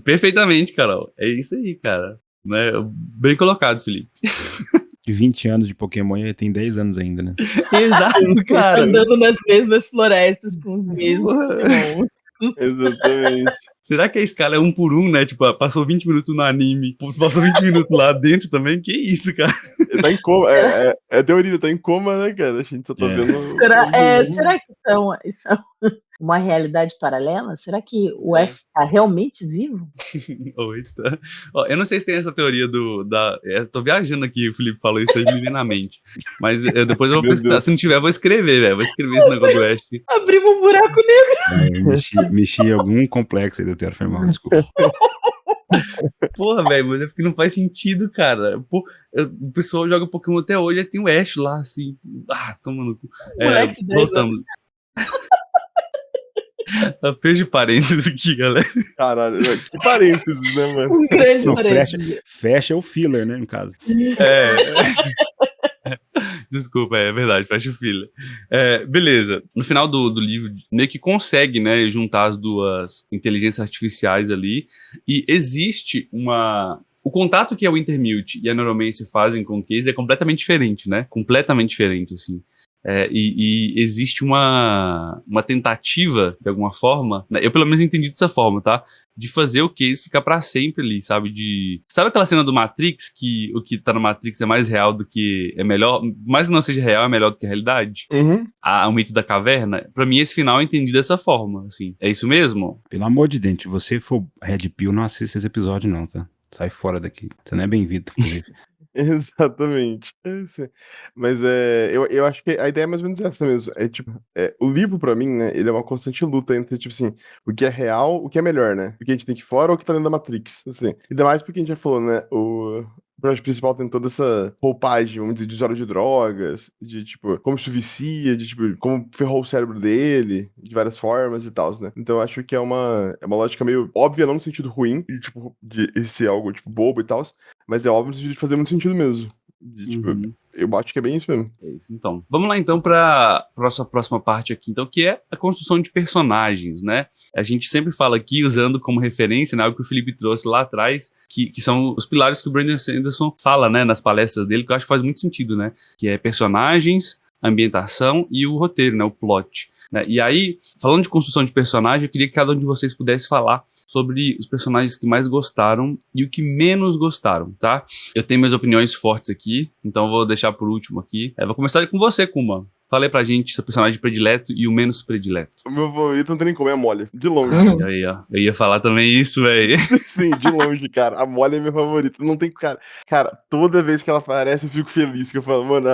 A: Perfeitamente, Carol. É isso aí, cara. Né? Bem colocado, Felipe.
C: De 20 anos de Pokémon e ele tem 10 anos ainda, né?
A: Exato, cara.
B: Andando nas mesmas florestas com os mesmos Pokémon.
E: Exatamente.
A: Será que a escala é 1 por 1, né? Tipo, passou 20 minutos no anime, passou 20 minutos lá dentro também? Que isso, cara?
E: Tá em coma. É teoria, tá em coma, né, cara? A gente só tá vendo.
B: Será que isso é uma realidade paralela? Será que o Ash está realmente vivo?
A: Oita. Ó, eu não sei se tem essa teoria tô viajando aqui, o Felipe falou isso aí me vem na mente. Mas depois eu vou pesquisar.
E: Deus.
A: Se não tiver, eu vou escrever, velho. Vou escrever esse negócio do Ash.
B: Abrimos um buraco negro.
C: Mexi em algum complexo aí do Terraformal, desculpa.
A: Porra, velho, mas é porque não faz sentido, cara. Pô, o pessoal joga Pokémon até hoje, aí tem o Ash lá, assim. Toma no cu.
B: Moleque de
A: Voltamos. Fez de parênteses aqui, galera.
E: Caralho, que parênteses, né, mano?
B: Um grande
C: Não,
B: parênteses.
C: fecha o filler, né, no caso.
A: Desculpa, é verdade, fecha o filler. Beleza. No final do livro, meio que consegue, né, juntar as duas inteligências artificiais ali. E existe o contato que o Intermute e a Neuromancer fazem com o Case é completamente diferente, né? Completamente diferente, assim. E existe uma tentativa, de alguma forma, né, eu pelo menos entendi dessa forma, tá? De fazer o case ficar pra sempre ali, sabe? Sabe aquela cena do Matrix, que o que tá no Matrix é mais real do que... É melhor... Mais que não seja real, é melhor do que a realidade?
E: Uhum.
A: O mito da caverna? Pra mim, esse final eu entendi dessa forma, assim. É isso mesmo?
C: Pelo amor de Deus, se você for Red Pill, não assista esse episódio não, tá? Sai fora daqui. Você não é bem-vindo, inclusive.
E: Exatamente. Mas eu acho que a ideia é mais ou menos essa mesmo. É tipo, o livro pra mim, né, ele é uma constante luta entre, tipo assim, o que é real, o que é melhor, né? O que a gente tem aqui fora ou o que tá dentro da Matrix, assim. Ainda mais porque a gente já falou, né, o personagem principal tem toda essa roupagem, vamos dizer, de usuário de drogas, de, tipo, como isso vicia, de, tipo, como ferrou o cérebro dele, de várias formas e tal, né? Então eu acho que é uma lógica meio óbvia, não no sentido ruim, de, tipo, de ser algo, tipo, bobo e tal, mas é óbvio no sentido de fazer muito sentido mesmo. De, tipo, eu acho que é bem isso mesmo.
A: É isso, então. Vamos lá, então, pra nossa próxima parte aqui, então, que é a construção de personagens, né? A gente sempre fala aqui, usando como referência, né, algo que o Felipe trouxe lá atrás, que são os pilares que o Brandon Sanderson fala, né, nas palestras dele, que eu acho que faz muito sentido, né? Que é personagens, ambientação e o roteiro, né, o plot. Né? E aí, falando de construção de personagem, eu queria que cada um de vocês pudesse falar sobre os personagens que mais gostaram e o que menos gostaram, tá? Eu tenho minhas opiniões fortes aqui, então vou deixar por último aqui. Vou começar com você, Kuma. Fala aí pra gente seu personagem predileto e o menos predileto.
E: O meu favorito não tem nem como, é a Molly. De longe.
A: Aí, ó. Eu ia falar também isso, velho.
E: Sim, de longe, cara. A Molly é meu favorito. Não tem, cara. Cara, toda vez que ela aparece, eu fico feliz. Que eu falo, mano,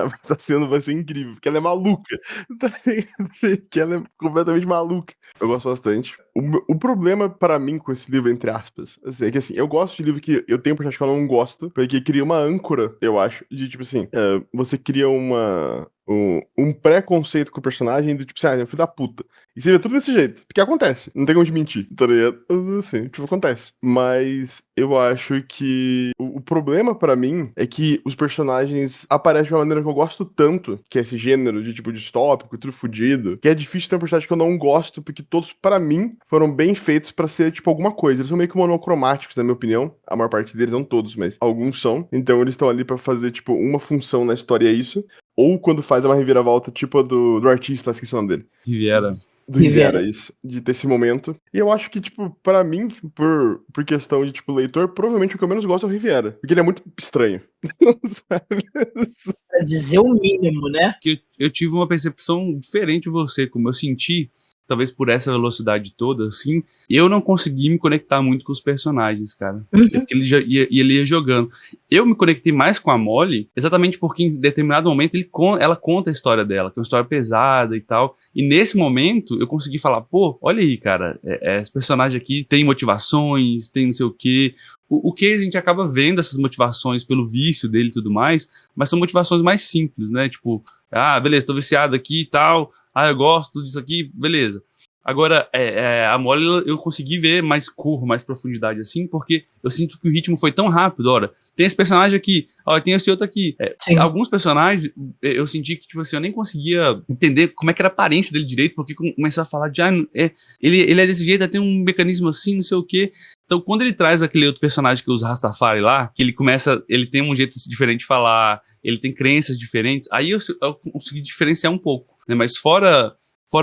E: vai ser incrível. Porque ela é maluca. Tá ligado? Que ela é completamente maluca. Eu gosto bastante. O problema pra mim com esse livro, entre aspas, assim, é que assim, eu gosto de livro que eu tenho personagem que eu não gosto, porque cria uma âncora, eu acho, de tipo assim, você cria um preconceito com o personagem do tipo assim, é um filho da puta. E você vê tudo desse jeito. Porque acontece. Não tem como te mentir. Tá ligado? Assim, tipo, acontece. Mas eu acho que o problema pra mim é que os personagens aparecem de uma maneira que eu gosto tanto, que é esse gênero de tipo distópico, tudo fudido, que é difícil ter um personagem que eu não gosto, porque todos, pra mim, foram bem feitos pra ser, tipo, alguma coisa. Eles são meio que monocromáticos, na minha opinião. A maior parte deles, não todos, mas alguns são. Então eles estão ali pra fazer, tipo, uma função na história, é isso. Ou quando faz uma reviravolta, tipo a do artista, esqueci o nome dele.
A: Riviera.
E: Do Riviera, isso. De ter esse momento. E eu acho que, tipo, pra mim, por questão de, tipo, leitor, provavelmente o que eu menos gosto é o Riviera. Porque ele é muito estranho.
B: Pra dizer o mínimo, né?
A: Que eu tive uma percepção diferente de você, como eu senti, talvez por essa velocidade toda, assim, eu não consegui me conectar muito com os personagens, cara. Porque ele ia jogando. Eu me conectei mais com a Molly, exatamente porque em determinado momento ela conta a história dela, que é uma história pesada e tal. E nesse momento, eu consegui falar, pô, olha aí, cara, esse personagem aqui tem motivações, tem não sei o quê. O que a gente acaba vendo essas motivações pelo vício dele e tudo mais, mas são motivações mais simples, né? Tipo, beleza, tô viciado aqui e tal, eu gosto disso aqui, beleza. Agora, a Molly, eu consegui ver mais cor, mais profundidade, assim, porque eu sinto que o ritmo foi tão rápido. Olha, tem esse personagem aqui, tem esse outro aqui. Alguns personagens, eu senti que, tipo assim, eu nem conseguia entender como é que era a aparência dele direito, porque começar a falar de, ele é desse jeito, tem um mecanismo assim, não sei o quê. Então, quando ele traz aquele outro personagem que usa Rastafari lá, que ele tem um jeito diferente de falar, ele tem crenças diferentes, aí eu consegui diferenciar um pouco, né? Mas fora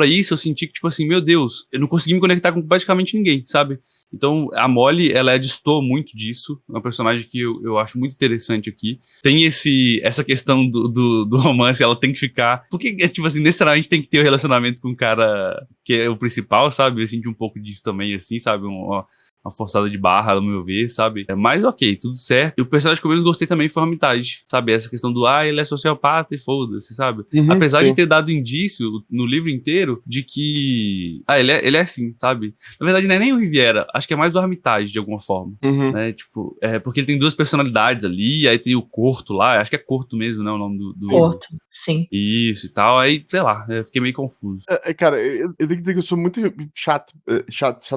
A: isso, eu senti que, tipo assim, meu Deus, eu não consegui me conectar com praticamente ninguém, sabe? Então, a Molly, ela destoa muito disso, é um personagem que eu acho muito interessante aqui. Tem essa questão do romance, ela tem que ficar... Porque, tipo assim, necessariamente tem que ter um relacionamento com o cara que é o principal, sabe? Eu senti um pouco disso também, assim, sabe? Uma forçada de barra, no meu ver, sabe? Mas ok, tudo certo. E o personagem que eu menos gostei também foi a Hermitage, sabe? Essa questão do, ele é sociopata e foda-se, sabe? Apesar de ter dado indício no livro inteiro de que, ele é assim, sabe? Na verdade, não é nem o Riviera, acho que é mais o Hermitage, de alguma forma, né? Tipo, porque ele tem duas personalidades ali, aí tem o Corto lá, acho que é Corto mesmo, né? O nome do
B: Corto, sim.
A: Isso e tal, aí, sei lá, eu fiquei meio confuso.
E: Cara, eu tenho que dizer que eu sou muito chato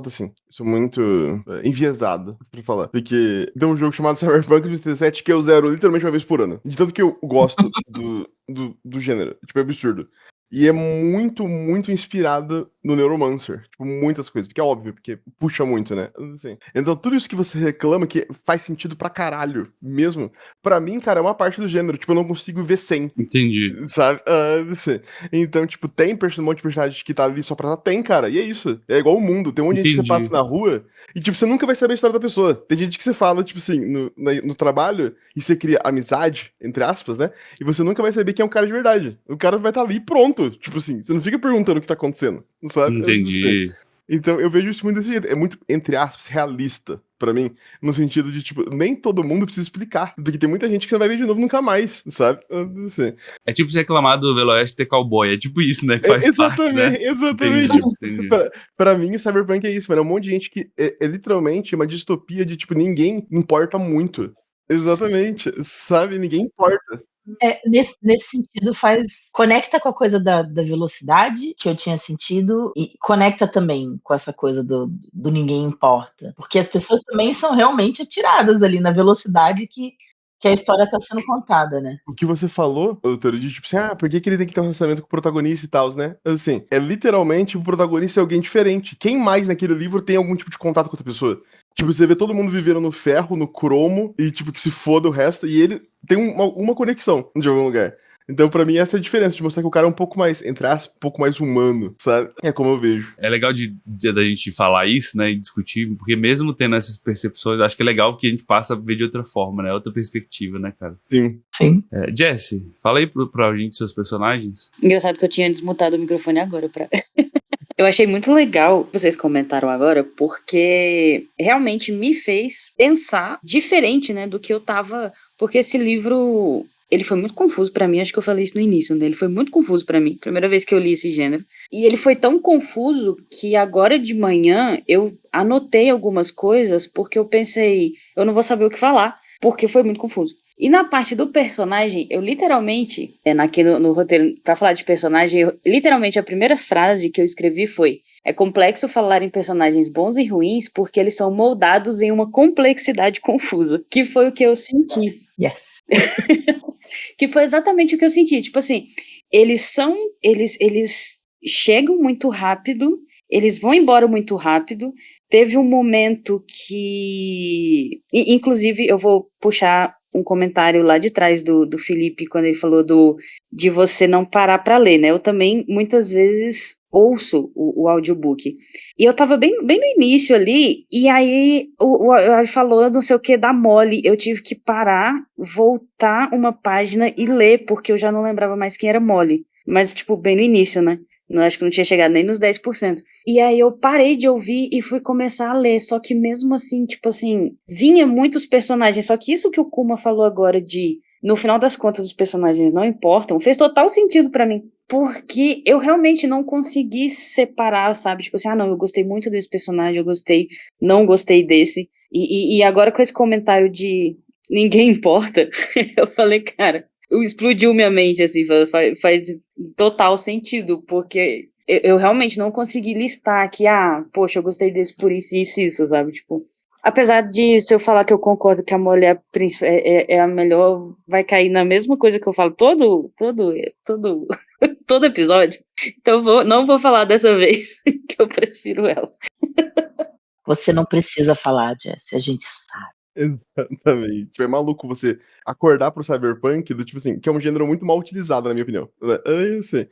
E: assim. Eu sou muito enviesado, pra falar. Porque tem um jogo chamado Cyberpunk 2077 que eu zero literalmente uma vez por ano. De tanto que eu gosto do gênero. Tipo, é absurdo. E é muito, muito inspirado no Neuromancer. Tipo, muitas coisas, porque é óbvio, porque puxa muito, né? Assim. Então, tudo isso que você reclama que faz sentido pra caralho mesmo, pra mim, cara, é uma parte do gênero. Tipo, eu não consigo ver sem.
A: Entendi.
E: Sabe? Assim. Então, tipo, tem um monte de personagem que tá ali só pra. Tem, cara, e é isso. É igual o mundo. Tem um monte de gente que você
A: Entendi.
E: passa na rua e, tipo, você nunca vai saber a história da pessoa. Tem gente que você fala, tipo assim, no trabalho e você cria amizade, entre aspas, né? E você nunca vai saber quem é um cara de verdade. O cara vai estar ali e pronto. Tipo assim, você não fica perguntando o que tá acontecendo, sabe? Eu não sei.
A: Entendi.
E: Então, eu vejo isso muito desse jeito. É muito, entre aspas, realista pra mim, no sentido de, tipo, nem todo mundo precisa explicar. Porque tem muita gente que você não vai ver de novo nunca mais, sabe? Eu não sei.
A: É tipo você reclamar do Veloeste ter cowboy. É tipo isso, né? Que faz parte, né?
E: Exatamente.
A: Entendi.
E: Pra mim, o Cyberpunk é isso, mano. É um monte de gente que é literalmente uma distopia de, tipo, ninguém importa muito. Exatamente. Sabe? Ninguém importa.
B: Nesse sentido conecta com a coisa da velocidade que eu tinha sentido e conecta também com essa coisa do ninguém importa, porque as pessoas também são realmente atiradas ali na velocidade que a história tá sendo contada, né?
E: O que você falou, doutor, de tipo assim, por que ele tem que ter um relacionamento com o protagonista e tal, né? Assim, é literalmente o protagonista é alguém diferente. Quem mais naquele livro tem algum tipo de contato com outra pessoa? Tipo, você vê todo mundo vivendo no ferro, no cromo, e tipo, que se foda o resto, e ele tem uma conexão de algum lugar. Então, pra mim, essa é a diferença, de mostrar que o cara é um pouco mais, entre aspas, um pouco mais humano, sabe? É como eu vejo.
A: É legal da gente falar isso, né, e discutir, porque mesmo tendo essas percepções, eu acho que é legal que a gente passa a ver de outra forma, né, outra perspectiva, né, cara?
E: Sim.
B: Sim.
A: Jesse, fala aí pra gente seus personagens.
D: Engraçado que eu tinha desmutado o microfone agora pra... Eu achei muito legal que vocês comentaram agora, porque realmente me fez pensar diferente, né, do que eu tava... Porque esse livro, ele foi muito confuso pra mim, acho que eu falei isso no início, né, ele foi muito confuso pra mim, primeira vez que eu li esse gênero. E ele foi tão confuso que agora de manhã eu anotei algumas coisas, porque eu pensei, eu não vou saber o que falar, porque foi muito confuso. E na parte do personagem, eu literalmente, aqui no roteiro, pra falar de personagem, literalmente a primeira frase que eu escrevi foi: é complexo falar em personagens bons e ruins porque eles são moldados em uma complexidade confusa. Que foi o que eu senti.
B: Yes.
D: Que foi exatamente o que eu senti. Tipo assim, eles chegam muito rápido, eles vão embora muito rápido. Teve um momento que... Inclusive, eu vou puxar um comentário lá de trás do Felipe, quando ele falou de você não parar para ler, né? Eu também, muitas vezes, ouço o audiobook. E eu tava bem no início ali, e aí ele falou não sei o que da Molly. Eu tive que parar, voltar uma página e ler, porque eu já não lembrava mais quem era Molly. Mas, tipo, bem no início, né? Não, acho que não tinha chegado nem nos 10%. E aí eu parei de ouvir e fui começar a ler. Só que mesmo assim, tipo assim, vinha muitos personagens. Só que isso que o Kuma falou agora de, no final das contas, os personagens não importam, fez total sentido pra mim. Porque eu realmente não consegui separar, sabe? Tipo assim, não, eu gostei muito desse personagem, não gostei desse. E agora com esse comentário de ninguém importa, eu falei, cara... Explodiu minha mente, assim, faz total sentido, porque eu realmente não consegui listar que, poxa, eu gostei desse por isso, isso, sabe, tipo, apesar de, se eu falar que eu concordo que a mulher é a melhor, vai cair na mesma coisa que eu falo todo episódio, então não vou falar dessa vez, que eu prefiro ela.
B: Você não precisa falar, Jess, a gente sabe.
E: Exatamente. É maluco você acordar pro Cyberpunk do tipo assim, que é um gênero muito mal utilizado, na minha opinião. É assim,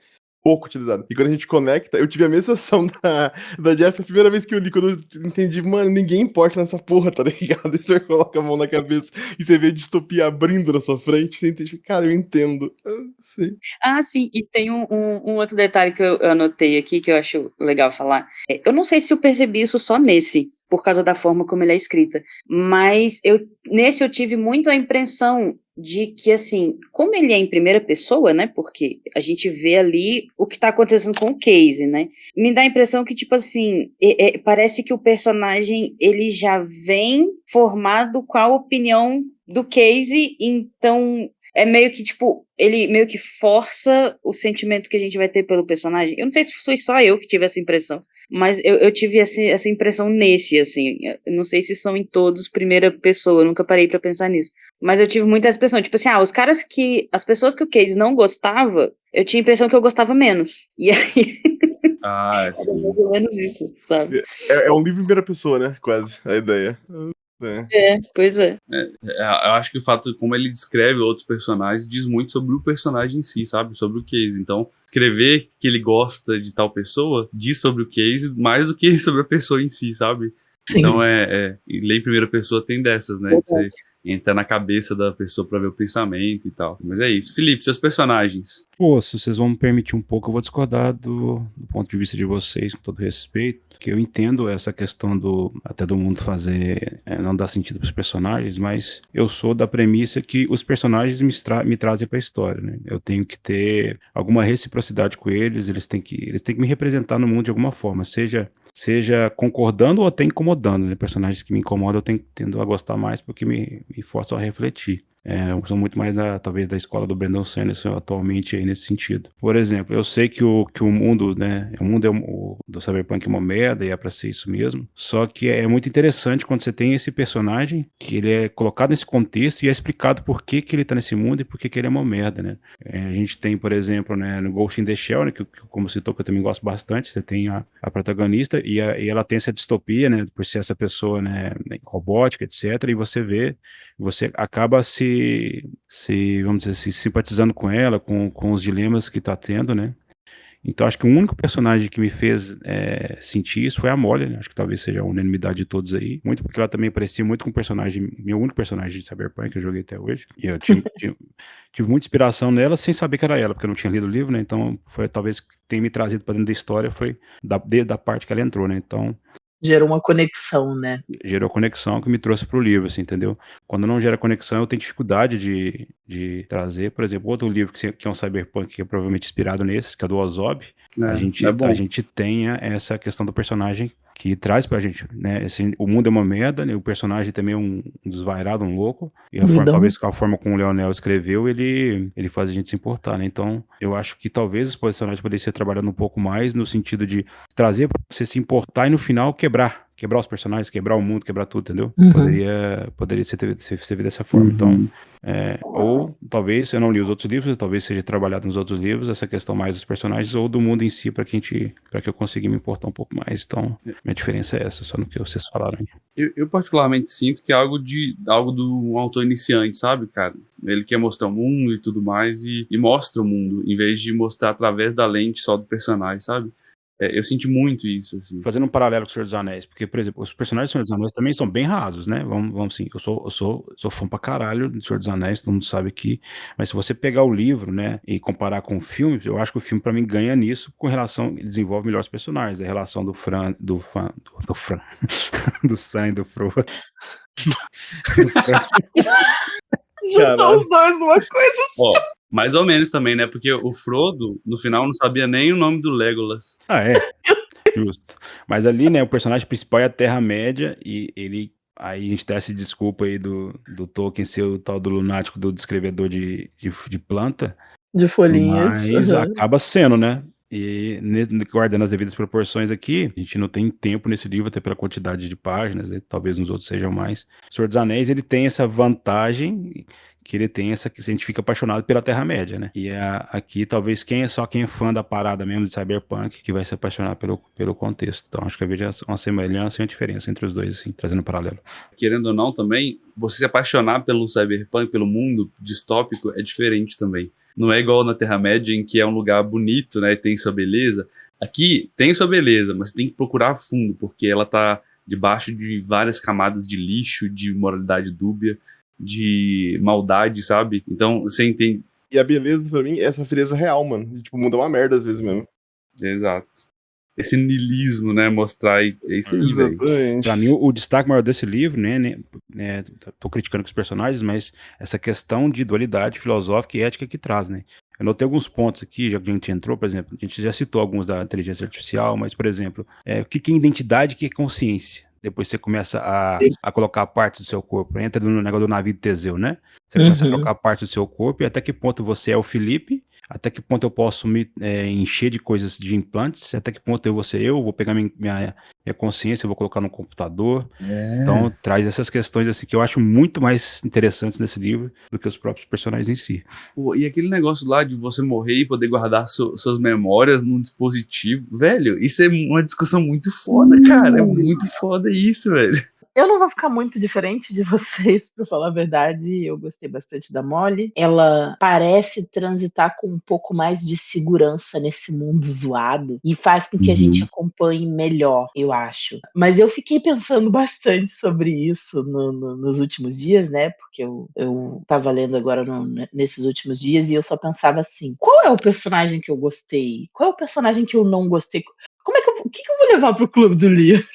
E: pouco utilizado. E quando a gente conecta, eu tive a mesma sensação da Jess a primeira vez que eu li, quando eu entendi, mano, ninguém importa nessa porra, tá ligado? E você coloca a mão na cabeça e você vê a distopia abrindo na sua frente, você entende, cara, eu entendo. Sim.
D: Sim, e tem um outro detalhe que eu anotei aqui, que eu acho legal falar. Eu não sei se eu percebi isso só nesse, por causa da forma como ele é escrita, mas nesse eu tive muito a impressão de que, assim, como ele é em primeira pessoa, né, porque a gente vê ali o que tá acontecendo com o Casey, né, me dá a impressão que, tipo assim, parece que o personagem, ele já vem formado com a opinião do Casey, então... É meio que, tipo, ele meio que força o sentimento que a gente vai ter pelo personagem. Eu não sei se foi só eu que tive essa impressão, mas eu tive essa impressão nesse, assim. Eu não sei se são em todos primeira pessoa, eu nunca parei pra pensar nisso. Mas eu tive muita expressão, tipo assim, as pessoas que o Casey não gostava, eu tinha a impressão que eu gostava menos. E aí...
A: Ah,
D: Era
A: sim.
D: mais ou menos isso, sabe?
E: É um livro em primeira pessoa, né? Quase, a ideia.
D: Pois é.
A: Eu acho que o fato de como ele descreve outros personagens diz muito sobre o personagem em si, sabe? Sobre o Case. Então, escrever que ele gosta de tal pessoa diz sobre o Case mais do que sobre a pessoa em si, sabe?
B: Sim.
A: Então, e ler em primeira pessoa tem dessas, né? De você entrar na cabeça da pessoa pra ver o pensamento e tal. Mas é isso. Felipe, seus personagens.
C: Pô, se vocês vão me permitir um pouco, eu vou discordar do ponto de vista de vocês, com todo respeito, que eu entendo essa questão até do mundo fazer, não dar sentido pros personagens, mas eu sou da premissa que os personagens me trazem pra história, né? Eu tenho que ter alguma reciprocidade com eles, eles têm que me representar no mundo de alguma forma, seja concordando ou até incomodando, né? Personagens que me incomodam eu tendo a gostar mais porque me forçam a refletir. Eu sou muito mais talvez da escola do Brandon Sanderson atualmente aí nesse sentido. Por exemplo, eu sei que o mundo, né, do Cyberpunk é uma merda e é pra ser isso mesmo, só que é muito interessante quando você tem esse personagem que ele é colocado nesse contexto e é explicado por que ele tá nesse mundo e por que ele é uma merda, né. A gente tem, por exemplo, né, no Ghost in the Shell, né, que como citou, que eu também gosto bastante, você tem a protagonista e ela tem essa distopia, né, por ser essa pessoa, né, robótica, etc, e você acaba vamos dizer assim, simpatizando com ela, com os dilemas que tá tendo, né? Então acho que o único personagem que me fez sentir isso foi a Molly, né? Acho que talvez seja a unanimidade de todos aí. Muito porque ela também parecia muito com o personagem, meu único personagem de Cyberpunk que eu joguei até hoje. E eu tive muita inspiração nela sem saber que era ela, porque eu não tinha lido o livro, né? Então foi talvez que tenha me trazido para dentro da história foi da parte que ela entrou, né? Então
B: Gerou uma conexão, né?
C: gerou conexão que me trouxe pro livro, assim, entendeu? Quando não gera conexão, eu tenho dificuldade de trazer, por exemplo, outro livro que é um cyberpunk, que é provavelmente inspirado nesse, que é do Ozob.
A: É bom.
C: A gente tem essa questão do personagem que traz pra gente, né? O mundo é uma merda, né? O personagem também é um desvairado, um louco. E talvez com a forma como o Leonel escreveu, ele faz a gente se importar, né? Então, eu acho que talvez os personagens poderiam ser trabalhando um pouco mais no sentido de trazer pra você se importar e no final quebrar os personagens, quebrar o mundo, quebrar tudo, entendeu?
B: Uhum.
C: Poderia ser dessa forma. Então, ou talvez, eu não li os outros livros, talvez seja trabalhado nos outros livros, essa questão mais dos personagens ou do mundo em si, para que eu consiga me importar um pouco mais. Então, minha diferença é essa, só no que vocês falaram aí.
A: Eu particularmente sinto que é algo do um autor iniciante, sabe, cara? Ele quer mostrar o mundo e tudo mais e mostra o mundo, em vez de mostrar através da lente só do personagem, sabe? Eu senti muito isso, assim.
C: Fazendo um paralelo com o Senhor dos Anéis, porque, por exemplo, os personagens do Senhor dos Anéis também são bem rasos, né? Vamos assim, eu sou fã pra caralho do Senhor dos Anéis, todo mundo sabe aqui, mas se você pegar o livro, né, e comparar com o filme, eu acho que o filme pra mim ganha nisso com relação, ele desenvolve melhores personagens, a relação do Sam e do Frodo.
B: Juntou os dois numa coisa.
A: Ó, mais ou menos também, né? Porque o Frodo, no final, não sabia nem o nome do Legolas.
C: Justo. Mas ali, né, o personagem principal é a Terra-média e ele... Aí a gente dá essa desculpa aí do Tolkien ser o tal do lunático do descrevedor de planta.
B: De folhinhas.
C: Mas acaba sendo, né? E guardando as devidas proporções aqui, a gente não tem tempo nesse livro, até pela quantidade de páginas, e talvez nos outros sejam mais. O Senhor dos Anéis, ele tem essa vantagem que ele tem que a gente fica apaixonado pela Terra-média, né? E aqui, talvez quem é fã da parada mesmo de Cyberpunk, que vai se apaixonar pelo contexto. Então, acho que eu vejo uma semelhança e uma diferença entre os dois, assim, trazendo um paralelo.
A: Querendo ou não, também, você se apaixonar pelo Cyberpunk, pelo mundo distópico, é diferente também. Não é igual na Terra-média, em que é um lugar bonito, né? Tem sua beleza. Aqui tem sua beleza, mas tem que procurar a fundo, porque ela tá debaixo de várias camadas de lixo, de moralidade dúbia, de maldade, sabe? Então, você entende.
E: E a beleza, pra mim, é essa frieza real, mano. Tipo, o mundo é uma merda às vezes mesmo.
A: Exato. Esse niilismo, né? Mostrar. É isso aí, velho.
E: Exatamente.
C: Pra mim, o destaque maior desse livro, né, tô criticando com os personagens, mas essa questão de dualidade filosófica e ética que traz, né? Eu notei alguns pontos aqui, já que a gente entrou, por exemplo, a gente já citou alguns da inteligência artificial, mas, por exemplo, o que é identidade e o que é consciência? Depois você começa a colocar parte do seu corpo, entra no negócio do navio de Teseu, né? Você começa a colocar parte do seu corpo e até que ponto você é o Felipe, até que ponto eu posso me encher de coisas de implantes, até que ponto eu vou pegar minha consciência, eu vou colocar no computador. Então traz essas questões assim que eu acho muito mais interessantes nesse livro do que os próprios personagens em si.
A: Pô, e aquele negócio lá de você morrer e poder guardar suas memórias num dispositivo, velho, isso é uma discussão muito foda, cara. É muito foda isso, velho.
B: Eu não vou ficar muito diferente de vocês, pra falar a verdade. Eu gostei bastante da Molly. Ela parece transitar com um pouco mais de segurança nesse mundo zoado e faz com que a gente acompanhe melhor, eu acho. Mas eu fiquei pensando bastante sobre isso nos últimos dias, né? Porque eu tava lendo agora nesses últimos dias e eu só pensava assim: qual é o personagem que eu gostei? Qual é o personagem que eu não gostei? O que eu vou levar pro Clube do Livro?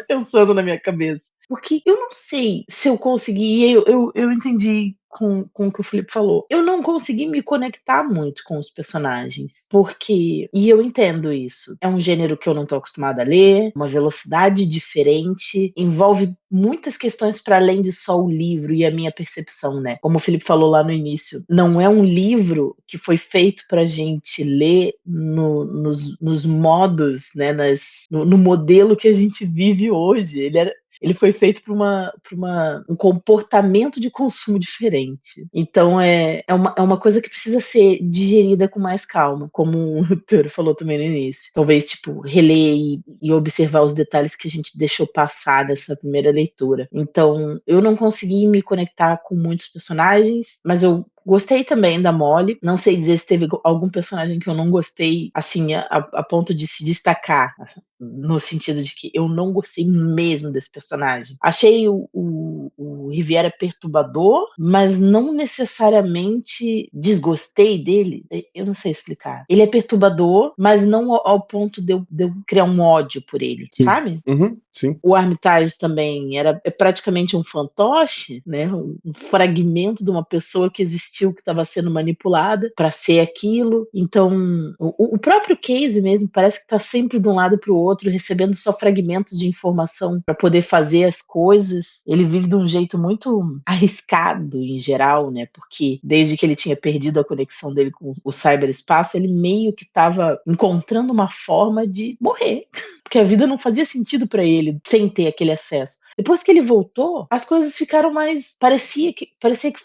B: Pensando na minha cabeça. Porque eu não sei se eu consegui, eu entendi com o que o Felipe falou. Eu não consegui me conectar muito com os personagens, porque, e eu entendo isso, é um gênero que eu não tô acostumada a ler, uma velocidade diferente, envolve muitas questões para além de só o livro e a minha percepção, né? Como o Felipe falou lá no início, não é um livro que foi feito pra gente ler nos modos, né, no modelo que a gente vive hoje. Ele foi feito para um comportamento de consumo diferente. Então é uma coisa que precisa ser digerida com mais calma, como o Tero falou também no início. Talvez, tipo, reler e observar os detalhes que a gente deixou passar dessa primeira leitura. Então, eu não consegui me conectar com muitos personagens, mas eu gostei também da Molly. Não sei dizer se teve algum personagem que eu não gostei, assim, a ponto de se destacar, no sentido de que eu não gostei mesmo desse personagem. Achei o Riviera perturbador, mas não necessariamente desgostei dele. Eu não sei explicar. Ele é perturbador, mas não ao ponto de eu criar um ódio por ele, sabe?
E: Sim.
B: O Armitage também é praticamente um fantoche, né? Um fragmento de uma pessoa que existiu, que estava sendo manipulada para ser aquilo. Então, o próprio Casey mesmo parece que está sempre de um lado para o outro, recebendo só fragmentos de informação para poder fazer as coisas. Ele vive de um jeito muito arriscado em geral, né? Porque desde que ele tinha perdido a conexão dele com o cyberespaço, ele meio que estava encontrando uma forma de morrer. Porque a vida não fazia sentido para ele sem ter aquele acesso. Depois que ele voltou, as coisas ficaram mais... Parecia que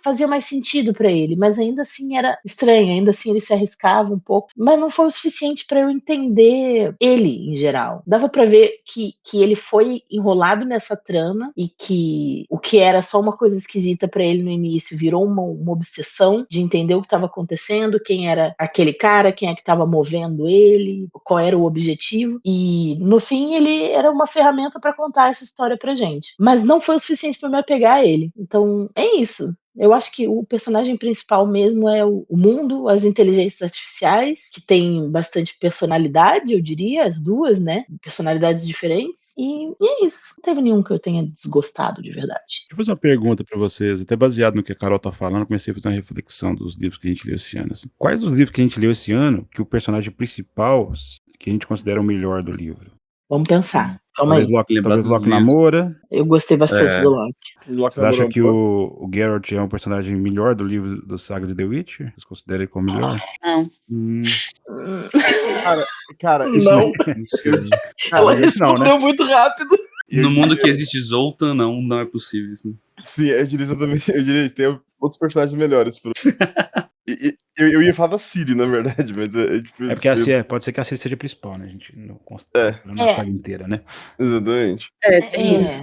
B: fazia mais sentido para ele, mas ainda assim era estranho, ainda assim ele se arriscava um pouco. Mas não foi o suficiente para eu entender ele, em geral. Dava para ver que ele foi enrolado nessa trama e que o que era só uma coisa esquisita para ele no início virou uma obsessão de entender o que estava acontecendo, quem era aquele cara, quem é que estava movendo ele, qual era o objetivo. E no fim ele era uma ferramenta para contar essa história pra gente. Mas não foi o suficiente para me apegar a ele. Então é isso. Eu acho que o personagem principal mesmo é o mundo, as inteligências artificiais, que tem bastante personalidade, eu diria, as duas, né? Personalidades diferentes. E é isso. Não teve nenhum que eu tenha desgostado de verdade.
C: Deixa eu fazer uma pergunta pra vocês, até baseado no que a Carol tá falando, eu comecei a fazer uma reflexão dos livros que a gente leu esse ano. Assim. Quais os livros que a gente leu esse ano que o personagem principal, que a gente considera o melhor do livro?
B: Vamos pensar. Calma aí.
C: Talvez Locke namora.
B: Eu gostei bastante do Locke.
C: Você acha que o Geralt é um personagem melhor do livro do Saga de The Witcher? Vocês consideram ele como melhor?
D: Não.
E: Cara,
B: não. Ela respondeu muito rápido.
A: No mundo que existe Zoltan, não é possível isso.
E: Sim, eu diria exatamente. Eu diria que tem outros personagens melhores. Eu ia falar da Ciri, na verdade, mas tipo,
C: porque pode ser que a Ciri seja a principal, né? A gente não considera na saga inteira, né?
E: Exatamente.
D: Tem isso.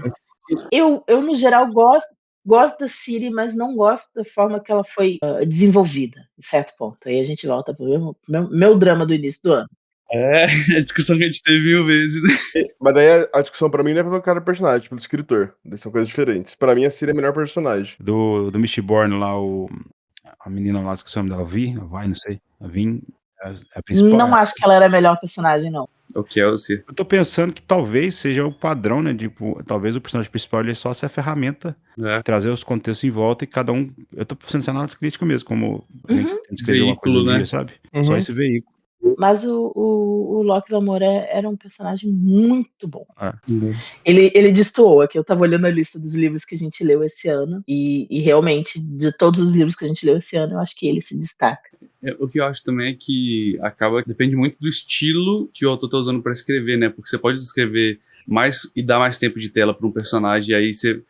B: Eu, no geral, gosto da Ciri, mas não gosto da forma que ela foi desenvolvida, em certo ponto. Aí a gente volta pro meu drama do início do ano.
A: É a discussão que a gente teve 1000 vezes, né?
E: Mas daí a discussão pra mim não é pelo cara personagem, pelo escritor. São coisas diferentes. Pra mim, a Ciri é o melhor personagem.
C: Do Mistborn lá, a menina lá, esqueci o nome dela, a Vin, a principal.
B: Não acho que ela era a melhor personagem, não.
A: O que é o Ciri?
C: Eu tô pensando que talvez seja o padrão, né? Tipo, talvez o personagem principal ele só seja a ferramenta, trazer os contextos em volta e cada um. Eu tô pensando nessa análise crítica mesmo, como a gente escreveu uma coisa no dia, sabe? Só esse veículo.
B: Mas o Locke Lamora era um personagem muito bom.
C: Ah.
B: Ele destoou, que eu tava olhando a lista dos livros que a gente leu esse ano, e realmente, de todos os livros que a gente leu esse ano, eu acho que ele se destaca.
A: O que eu acho também é que depende muito do estilo que o autor tá usando pra escrever, né? Porque você pode escrever mais e dar mais tempo de tela para um personagem, e aí você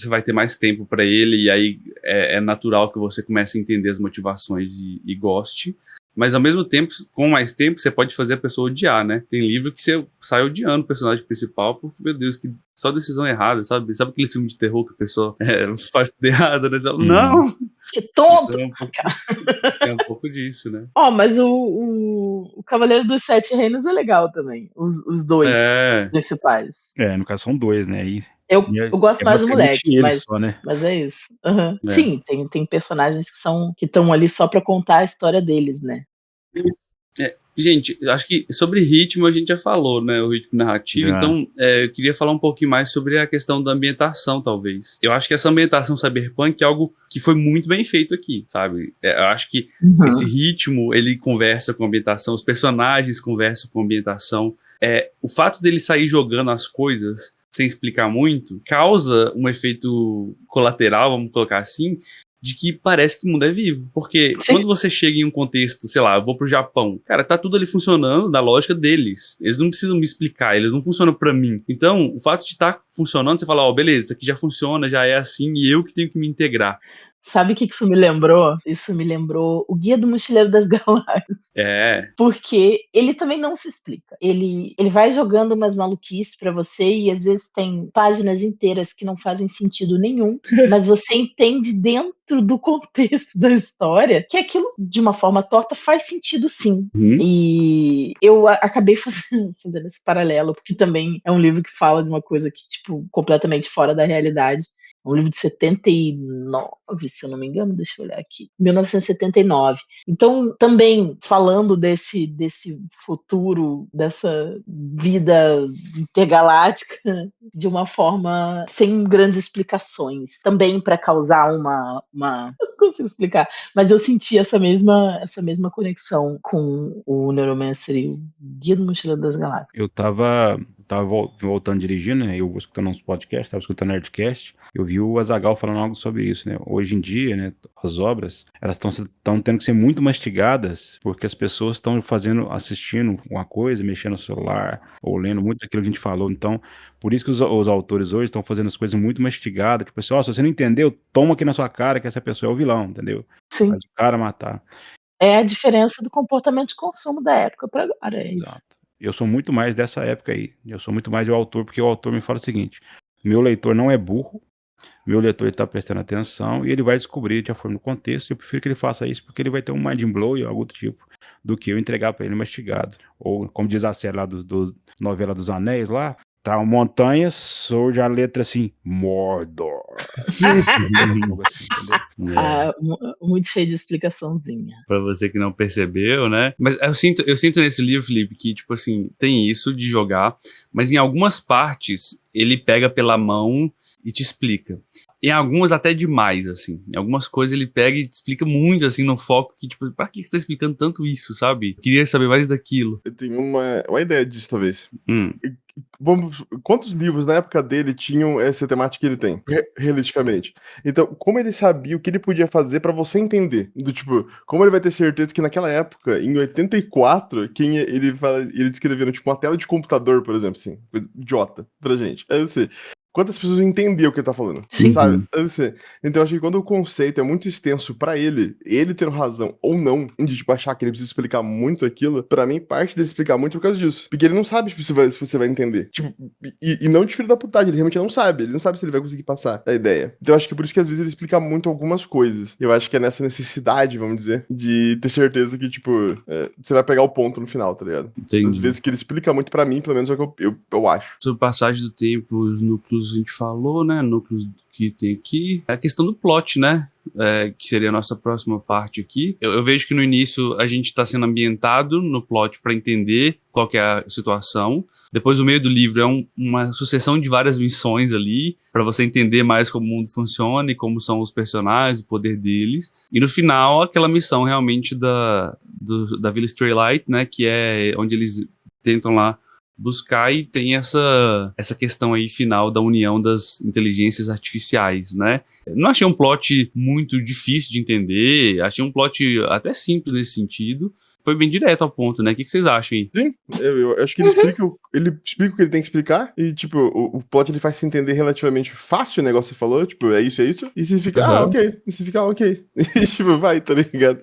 A: vai ter mais tempo para ele, e aí é natural que você comece a entender as motivações e goste. Mas ao mesmo tempo, com mais tempo, você pode fazer a pessoa odiar, né? Tem livro que você sai odiando o personagem principal, porque, meu Deus, que só decisão errada, sabe? Sabe aquele filme de terror que a pessoa faz tudo errado, né? Você fala, não!
B: Que tonto!
A: Então, é um pouco disso, né?
B: Mas o Cavaleiro dos Sete Reinos é legal também, os dois principais.
C: No caso são dois, né?
B: Eu gosto mais do moleque,
C: eles só, né?
B: mas é isso. Uhum. Sim, tem personagens que estão ali só pra contar a história deles, né?
A: Gente, acho que sobre ritmo a gente já falou, né? O ritmo narrativo. Então, eu queria falar um pouquinho mais sobre a questão da ambientação, talvez. Eu acho que essa ambientação cyberpunk é algo que foi muito bem feito aqui, sabe? Eu acho que esse ritmo, ele conversa com a ambientação, os personagens conversam com a ambientação. O fato dele sair jogando as coisas sem explicar muito, causa um efeito colateral, vamos colocar assim, de que parece que o mundo é vivo. Porque quando você chega em um contexto, sei lá, eu vou pro Japão, cara, tá tudo ali funcionando da lógica deles. Eles não precisam me explicar, eles não funcionam pra mim. Então, o fato de estar funcionando, você fala, beleza, isso aqui já funciona, já é assim, e eu que tenho que me integrar.
B: Sabe o que isso me lembrou? Isso me lembrou o Guia do Mochileiro das Galáxias. Porque ele também não se explica. Ele vai jogando umas maluquices pra você e às vezes tem páginas inteiras que não fazem sentido nenhum, mas você entende dentro do contexto da história que aquilo, de uma forma torta, faz sentido sim. E eu acabei fazendo esse paralelo, porque também é um livro que fala de uma coisa que, tipo, completamente fora da realidade. Um livro de 79, se eu não me engano, deixa eu olhar aqui. 1979. Então, também falando desse futuro, dessa vida intergaláctica, de uma forma sem grandes explicações. Também para causar uma... Eu não consigo explicar, mas eu senti essa mesma conexão com o Neuromancer e o Guia do Mochileiro das Galáxias.
C: Eu tava voltando dirigindo, né? Eu vou escutando uns podcasts, tava escutando Nerdcast. Eu vi o Azaghal falando algo sobre isso, né? Hoje em dia, né? As obras, elas estão tendo que ser muito mastigadas, porque as pessoas estão assistindo uma coisa, mexendo no celular, ou lendo muito daquilo que a gente falou. Então, por isso que os autores hoje estão fazendo as coisas muito mastigadas. Tipo assim, se você não entendeu, toma aqui na sua cara que essa pessoa é o vilão, entendeu?
B: Sim.
C: Faz o cara matar.
B: É a diferença do comportamento de consumo da época para agora, é isso.
C: Exato. Eu sou muito mais dessa época aí. Eu sou muito mais o autor, porque o autor me fala o seguinte: meu leitor não é burro, meu leitor está prestando atenção e ele vai descobrir de acordo no contexto. Eu prefiro que ele faça isso porque ele vai ter um mind blow ou algo do tipo, do que eu entregar para ele mastigado. Ou, como diz a série lá do Novela dos Anéis lá, tá uma montanha, surge a letra assim, Mordor.
B: Muito cheio de explicaçãozinha.
A: Pra você que não percebeu, né? Mas eu sinto nesse livro, Felipe, que, tipo assim, tem isso de jogar, mas em algumas partes ele pega pela mão e te explica. Em algumas até demais, assim. Em algumas coisas ele pega e te explica muito, assim, no foco que, tipo, pra que você tá explicando tanto isso, sabe? Eu queria saber mais daquilo.
E: Eu tenho uma ideia disso, talvez. Quantos livros na época dele tinham essa temática que ele tem, realisticamente? Então, como ele sabia o que ele podia fazer pra você entender? Do tipo, como ele vai ter certeza que naquela época, em 84, ele descrevendo, tipo, uma tela de computador, por exemplo, assim, coisa idiota pra gente. É assim. Quantas pessoas entendiam o que ele tá falando?
B: Sim.
E: Sabe? Assim, então eu acho que quando o conceito é muito extenso pra ele tendo razão ou não, de tipo, achar que ele precisa explicar muito aquilo, pra mim, parte dele explicar muito é por causa disso. Porque ele não sabe se você vai entender. Tipo, e não de filho da putagem, ele realmente não sabe. Ele não sabe se ele vai conseguir passar a ideia. Então eu acho que por isso que às vezes ele explica muito algumas coisas. Eu acho que é nessa necessidade, vamos dizer, de ter certeza que, tipo, você vai pegar o ponto no final, tá ligado?
A: Entendi.
E: Às vezes que ele explica muito pra mim, pelo menos é o que eu acho.
A: Sobre passagem do tempo, os núcleos a gente falou, né? Núcleos que tem aqui. A questão do plot, né? Que seria a nossa próxima parte aqui. Eu vejo que no início a gente está sendo ambientado no plot para entender qual que é a situação. Depois o meio do livro é uma sucessão de várias missões ali, para você entender mais como o mundo funciona e como são os personagens, o poder deles. E no final, aquela missão realmente da Vila Straylight, né, que é onde eles tentam lá buscar, e tem essa questão aí final da união das inteligências artificiais, né? Não achei um plot muito difícil de entender, achei um plot até simples nesse sentido. Foi bem direto ao ponto, né? O que vocês acham aí?
E: Sim, eu acho que ele explica o que ele tem que explicar, e, tipo, o plot ele faz se entender relativamente fácil, o negócio que você falou, tipo, é isso, e você fica, ok, e você fica, ok, e, tipo, vai, tá ligado?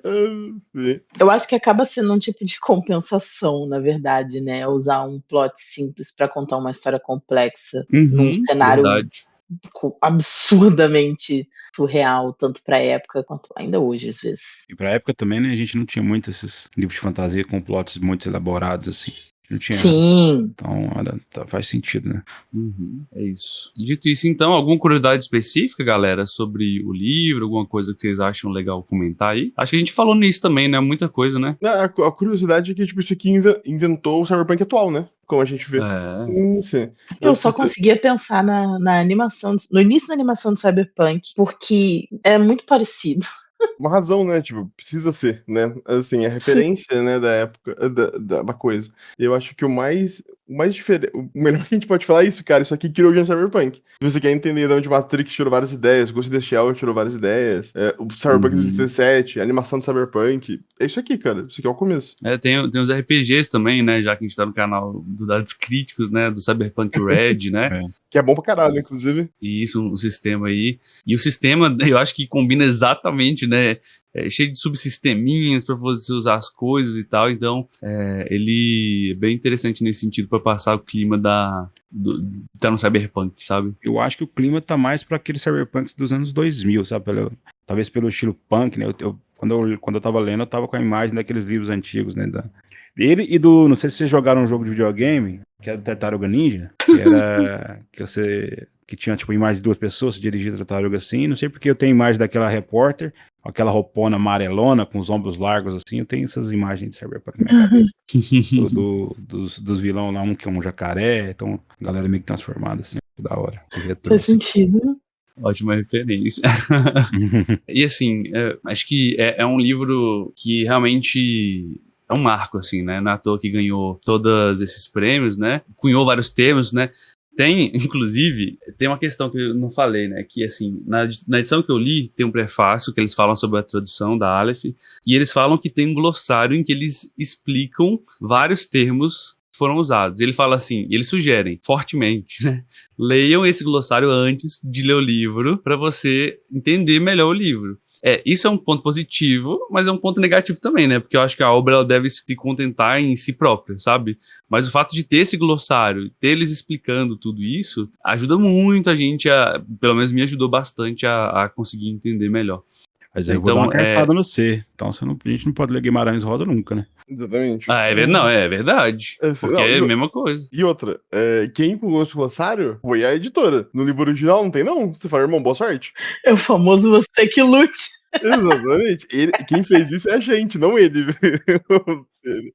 E: Sim.
B: Eu acho que acaba sendo um tipo de compensação, na verdade, né? Usar um plot simples pra contar uma história complexa num cenário absurdamente surreal, tanto pra época quanto ainda hoje, às vezes.
C: E pra época também, né, a gente não tinha muito esses livros de fantasia com plots muito elaborados, assim. Não tinha.
B: Sim.
C: Então, olha, faz sentido, né?
A: É isso. Dito isso, então, alguma curiosidade específica, galera, sobre o livro, alguma coisa que vocês acham legal comentar aí? Acho que a gente falou nisso também, né? Muita coisa, né?
E: A curiosidade é que, tipo, isso aqui inventou o Cyberpunk atual, né? Como a gente vê. Sim.
B: Eu só conseguia pensar na animação, no início da animação do Cyberpunk, porque é muito parecido.
E: Uma razão, né? Tipo, precisa ser, né? Assim, é referência, né, da época, da coisa. Eu acho que o mais diferente, o melhor que a gente pode falar é isso, cara. Isso aqui criou o Cyberpunk. Se você quer entender de onde Matrix tirou várias ideias, Ghost in the Shell tirou várias ideias, o Cyberpunk 2017, a animação do Cyberpunk. É isso aqui, cara. Isso aqui é o começo.
A: Tem os RPGs também, né? Já que a gente tá no canal do Dados Críticos, né? Do Cyberpunk Red, né?
E: Que é bom pra caralho, inclusive.
A: E isso, um sistema aí. E o sistema, eu acho que combina exatamente, né? Cheio de subsisteminhas para você usar as coisas e tal. Então, ele é bem interessante nesse sentido para passar o clima tá no Cyberpunk, sabe?
C: Eu acho que o clima tá mais para aqueles Cyberpunks dos anos 2000, sabe? Talvez pelo estilo punk, né? Quando eu tava lendo, eu tava com a imagem daqueles livros antigos, né? Ele e não sei se vocês jogaram um jogo de videogame, que era do Tartaruga Ninja, que era que tinha tipo imagem de duas pessoas dirigindo a tartaruga assim. Não sei porque eu tenho imagem daquela repórter, aquela roupona amarelona com os ombros largos assim. Eu tenho essas imagens de Cyberpunk na minha cabeça. dos vilão lá, que é um jacaré, então a galera meio que transformada assim, da hora.
B: Faz sentido.
A: Ótima referência. E assim, acho que é um livro que realmente é um marco, assim, né? Não é à toa que ganhou todos esses prêmios, né? Cunhou vários termos, né? Inclusive, tem uma questão que eu não falei, né? Que, assim, na edição que eu li, tem um prefácio que eles falam sobre a tradução da Aleph, e eles falam que tem um glossário em que eles explicam vários termos que foram usados. Ele fala assim, eles sugerem fortemente, né? Leiam esse glossário antes de ler o livro para você entender melhor o livro. Isso é um ponto positivo, mas é um ponto negativo também, né? Porque eu acho que a obra ela deve se contentar em si própria, sabe? Mas o fato de ter esse glossário, ter eles explicando tudo isso, ajuda muito a gente pelo menos me ajudou bastante a conseguir entender melhor.
C: Mas aí eu vou dar uma cartada no C. Então a gente não pode ler Guimarães Rosa nunca, né?
E: Exatamente.
A: Não, é verdade. Porque é a mesma coisa.
E: E outra, quem pulou esse glossário foi a editora. No livro original não tem, não. Você fala, irmão, boa sorte.
B: É o famoso você que lute.
E: Exatamente. Quem fez isso é a gente, não ele.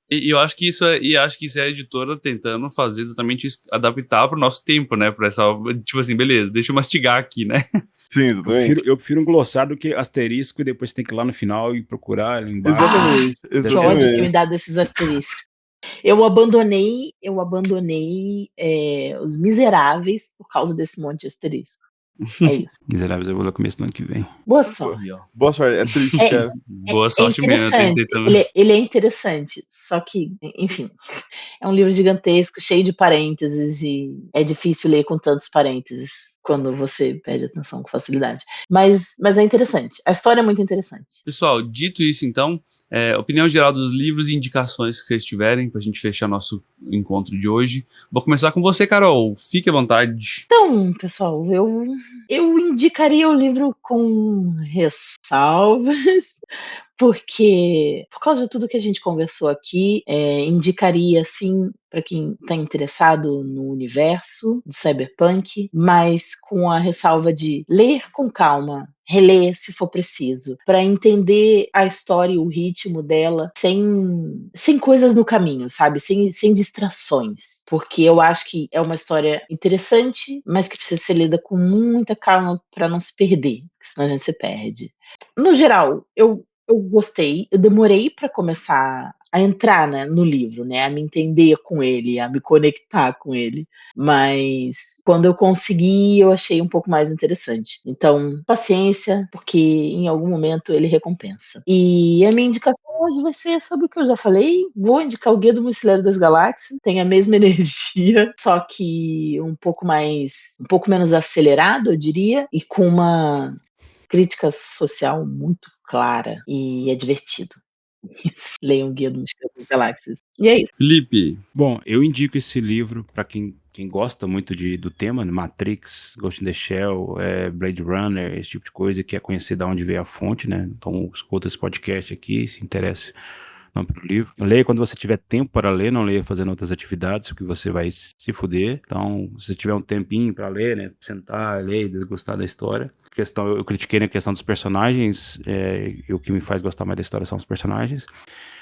A: E eu acho que isso é a editora tentando fazer exatamente isso, adaptar pro nosso tempo, né? Pra essa, tipo assim, beleza, deixa eu mastigar aqui, né?
E: Sim, exatamente.
C: Eu prefiro um glossário do que asterisco e depois tem que ir lá no final e procurar ali embaixo.
E: Exatamente.
B: Que ódio que me dá desses asteriscos. Eu abandonei Os Miseráveis por causa desse monte de asterisco. É isso.
C: Miseráveis eu vou ler no começo do ano que vem.
B: Boa sorte.
E: Boa sorte, é triste, cara.
A: Boa sorte mesmo.
B: Ele é interessante, só que, enfim, é um livro gigantesco, cheio de parênteses, e é difícil ler com tantos parênteses quando você perde atenção com facilidade. Mas é interessante. A história é muito interessante.
A: Pessoal, dito isso, então, opinião geral dos livros e indicações que vocês tiverem pra gente fechar nosso encontro de hoje. Vou começar com você, Carol. Fique à vontade.
B: Então, pessoal, eu indicaria o livro com ressalvas, porque, por causa de tudo que a gente conversou aqui, indicaria, sim, para quem está interessado no universo do Cyberpunk, mas com a ressalva de ler com calma, reler se for preciso, para entender a história e o ritmo dela sem coisas no caminho, sabe? Sem distrações. Porque eu acho que é uma história interessante, mas que precisa ser lida com muita calma para não se perder, senão a gente se perde. No geral, eu Eu gostei, eu demorei para começar a entrar, né, no livro, né, a me entender com ele, a me conectar com ele, mas quando eu consegui, eu achei um pouco mais interessante. Então, paciência, porque em algum momento ele recompensa. E a minha indicação hoje vai ser sobre o que eu já falei, vou indicar o Guia do Mochileiro das Galáxias, tem a mesma energia, só que um pouco menos acelerado, eu diria, e com uma crítica social muito clara e é divertido. Leiam o Guia do Mochileiro das Galáxias. E é isso.
A: Felipe,
C: Bom, eu indico esse livro para quem gosta muito do tema, né, Matrix, Ghost in the Shell, Blade Runner, esse tipo de coisa, e quer conhecer de onde veio a fonte, né? Então, escuta esse podcast aqui, se interessa pelo livro. Leia quando você tiver tempo para ler, não leia fazendo outras atividades, porque você vai se fuder. Então, se você tiver um tempinho para ler, né, sentar, ler, desgostar da história. Eu critiquei na questão dos personagens, e o que me faz gostar mais da história são os personagens.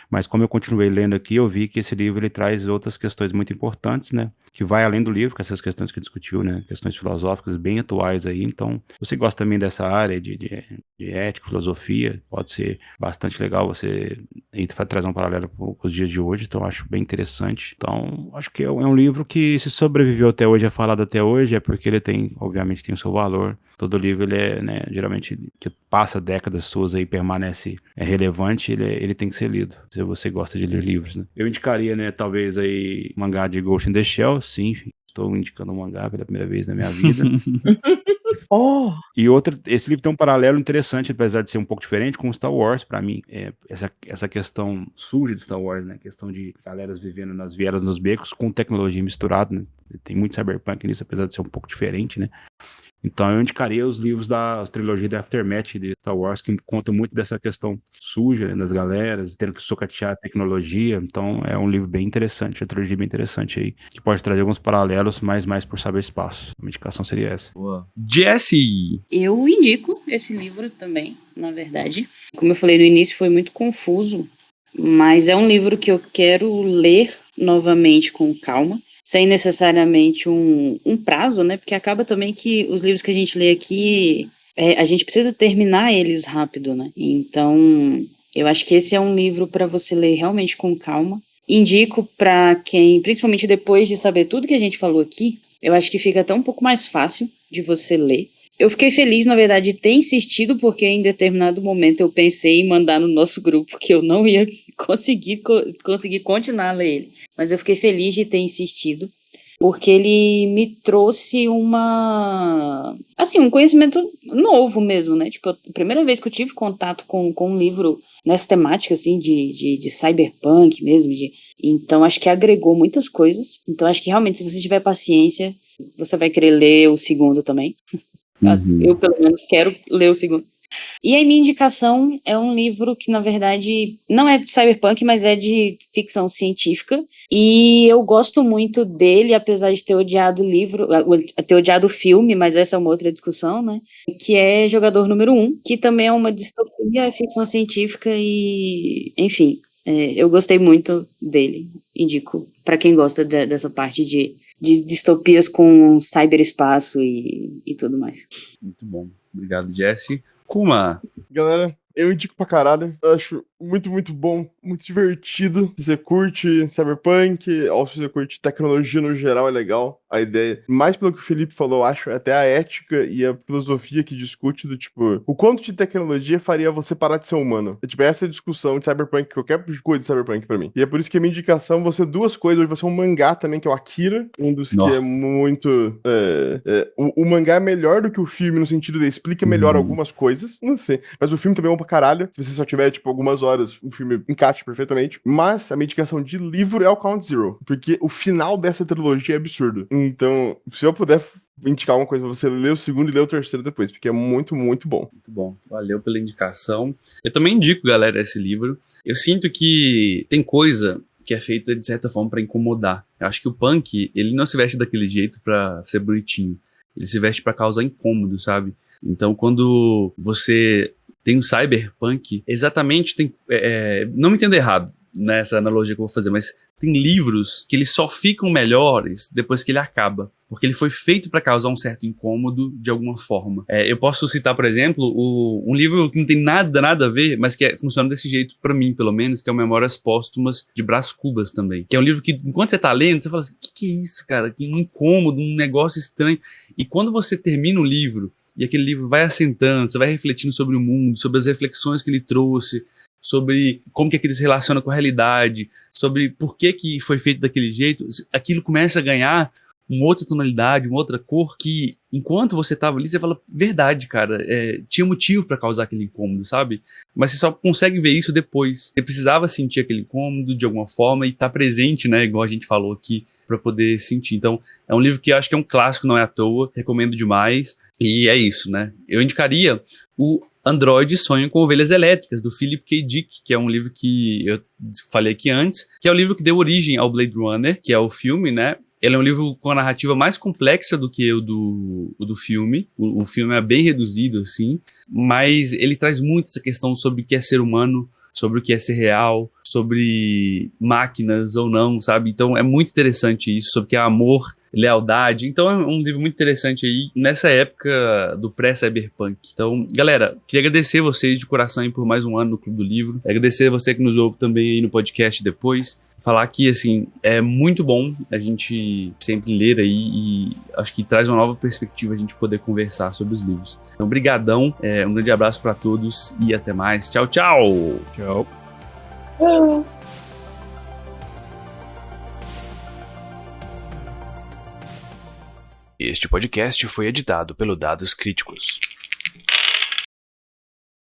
C: Mas como eu continuei lendo aqui, eu vi que esse livro ele traz outras questões muito importantes, né? Que vai além do livro, com essas questões que discutiu, né? Questões filosóficas bem atuais aí. Então, se você gosta também dessa área de ética, filosofia, pode ser bastante legal você trazer um paralelo com os dias de hoje. Então, eu acho bem interessante. Então, acho que é um livro que se sobreviveu até hoje, é falado até hoje, é porque ele obviamente tem o seu valor. Todo livro, ele né, geralmente, que passa décadas suas aí, permanece relevante, ele tem que ser lido, se você gosta de ler livros, né. Eu indicaria, né, talvez aí, mangá de Ghost in the Shell, sim, estou indicando um mangá pela primeira vez na minha vida.
B: Oh,
C: E esse livro tem um paralelo interessante, apesar de ser um pouco diferente, com Star Wars, pra mim. Essa questão suja de Star Wars, né? A questão de galeras vivendo nas vielas, nos becos, com tecnologia misturada, né? Tem muito cyberpunk nisso, apesar de ser um pouco diferente, né? Então eu indicaria os livros da trilogia da Aftermath de Star Wars, que contam muito dessa questão suja, né, das galeras, tendo que socatear a tecnologia. Então é um livro bem interessante, uma trilogia bem interessante aí, que pode trazer alguns paralelos, mas mais por saber espaço. A minha indicação seria essa.
A: boa. Jesse,
D: Eu indico esse livro também, na verdade. Como eu falei no início, foi muito confuso, mas é um livro que eu quero ler novamente com calma, sem necessariamente um prazo, né? Porque acaba também que os livros que a gente lê aqui, a gente precisa terminar eles rápido, né? Então, eu acho que esse é um livro para você ler realmente com calma. Indico para quem, principalmente depois de saber tudo que a gente falou aqui, eu acho que fica até um pouco mais fácil de você ler. Eu fiquei feliz, na verdade, de ter insistido, porque em determinado momento eu pensei em mandar no nosso grupo que eu não ia conseguir continuar a ler ele. Mas eu fiquei feliz de ter insistido, porque ele me trouxe um conhecimento novo mesmo, né? Tipo, a primeira vez que eu tive contato com um livro nessa temática, assim, de cyberpunk mesmo, então acho que agregou muitas coisas. Então acho que realmente, se você tiver paciência, você vai querer ler o segundo também. Eu, pelo menos, quero ler o segundo. E a minha indicação é um livro que, na verdade, não é de cyberpunk, mas é de ficção científica. E eu gosto muito dele, apesar de ter odiado o livro, ter odiado o filme, mas essa é uma outra discussão, né? Que é Jogador Número 1, que também é uma distopia, ficção científica e, enfim, eu gostei muito dele. Indico para quem gosta dessa parte de distopias com cyberespaço e tudo mais.
A: muito bom. Obrigado, Jesse. Kuma,
E: Galera, eu indico pra caralho. Eu acho muito, muito bom, muito divertido. Se você curte cyberpunk, ou se você curte tecnologia no geral, é legal a ideia. Mais pelo que o Felipe falou, eu acho, até a ética e a filosofia que discute do tipo, o quanto de tecnologia faria você parar de ser humano? É tipo, essa discussão de cyberpunk, qualquer coisa de cyberpunk pra mim. E é por isso que a minha indicação vai ser duas coisas. Hoje vai ser um mangá também, que é o Akira, um dos que é muito... o mangá é melhor do que o filme, no sentido de explica melhor algumas coisas, não sei. Mas o filme também é bom pra caralho. Se você só tiver, tipo, algumas horas, o filme encaixa perfeitamente. Mas a minha indicação de livro é o Count Zero. Porque o final dessa trilogia é absurdo. Então, se eu puder indicar uma coisa pra você, ler o segundo e ler o terceiro depois. Porque é muito, muito bom.
A: muito bom. Valeu pela indicação. Eu também indico, galera, esse livro. Eu sinto que tem coisa que é feita, de certa forma, pra incomodar. Eu acho que o punk, ele não se veste daquele jeito pra ser bonitinho. Ele se veste pra causar incômodo, sabe? Então, quando você tem um cyberpunk, exatamente não me entenda errado nessa analogia que eu vou fazer, mas Tem livros que eles só ficam melhores depois que ele acaba, porque ele foi feito para causar um certo incômodo de alguma forma. Eu posso citar, por exemplo, um livro que não tem nada a ver, mas que funciona desse jeito para mim, pelo menos, que é o Memórias Póstumas de Brás Cubas também. Que é um livro que, enquanto você tá lendo, você fala assim, que é isso, cara? Que um incômodo, um negócio estranho. E quando você termina o livro, e aquele livro vai assentando, você vai refletindo sobre o mundo, sobre as reflexões que ele trouxe, sobre como que aquilo se relaciona com a realidade, sobre por que foi feito daquele jeito, aquilo começa a ganhar uma outra tonalidade, uma outra cor, que enquanto você tava ali, você fala, verdade, cara, tinha motivo pra causar aquele incômodo, sabe? Mas você só consegue ver isso depois. Você precisava sentir aquele incômodo de alguma forma e tá presente, né, igual a gente falou aqui, pra poder sentir. Então, é um livro que eu acho que é um clássico, não é à toa, recomendo demais, e é isso, né? Eu indicaria o Android Sonha com Ovelhas Elétricas, do Philip K. Dick, que é um livro que eu falei aqui antes, que é o livro que deu origem ao Blade Runner, que é o filme, né? Ele é um livro com a narrativa mais complexa do que o do filme. O filme é bem reduzido, assim, mas ele traz muito essa questão sobre o que é ser humano, sobre o que é ser real, sobre máquinas ou não, sabe? Então é muito interessante isso, sobre o que é amor, lealdade. Então é um livro muito interessante aí, nessa época do pré-cyberpunk. Então, galera, queria agradecer vocês de coração aí por mais um ano no Clube do Livro. Agradecer você que nos ouve também aí no podcast depois. Falar que, assim, é muito bom a gente sempre ler aí e acho que traz uma nova perspectiva a gente poder conversar sobre os livros. Então, brigadão, um grande abraço para todos e até mais. Tchau, tchau!
C: Tchau.
F: Este podcast foi editado pelo Dados Críticos.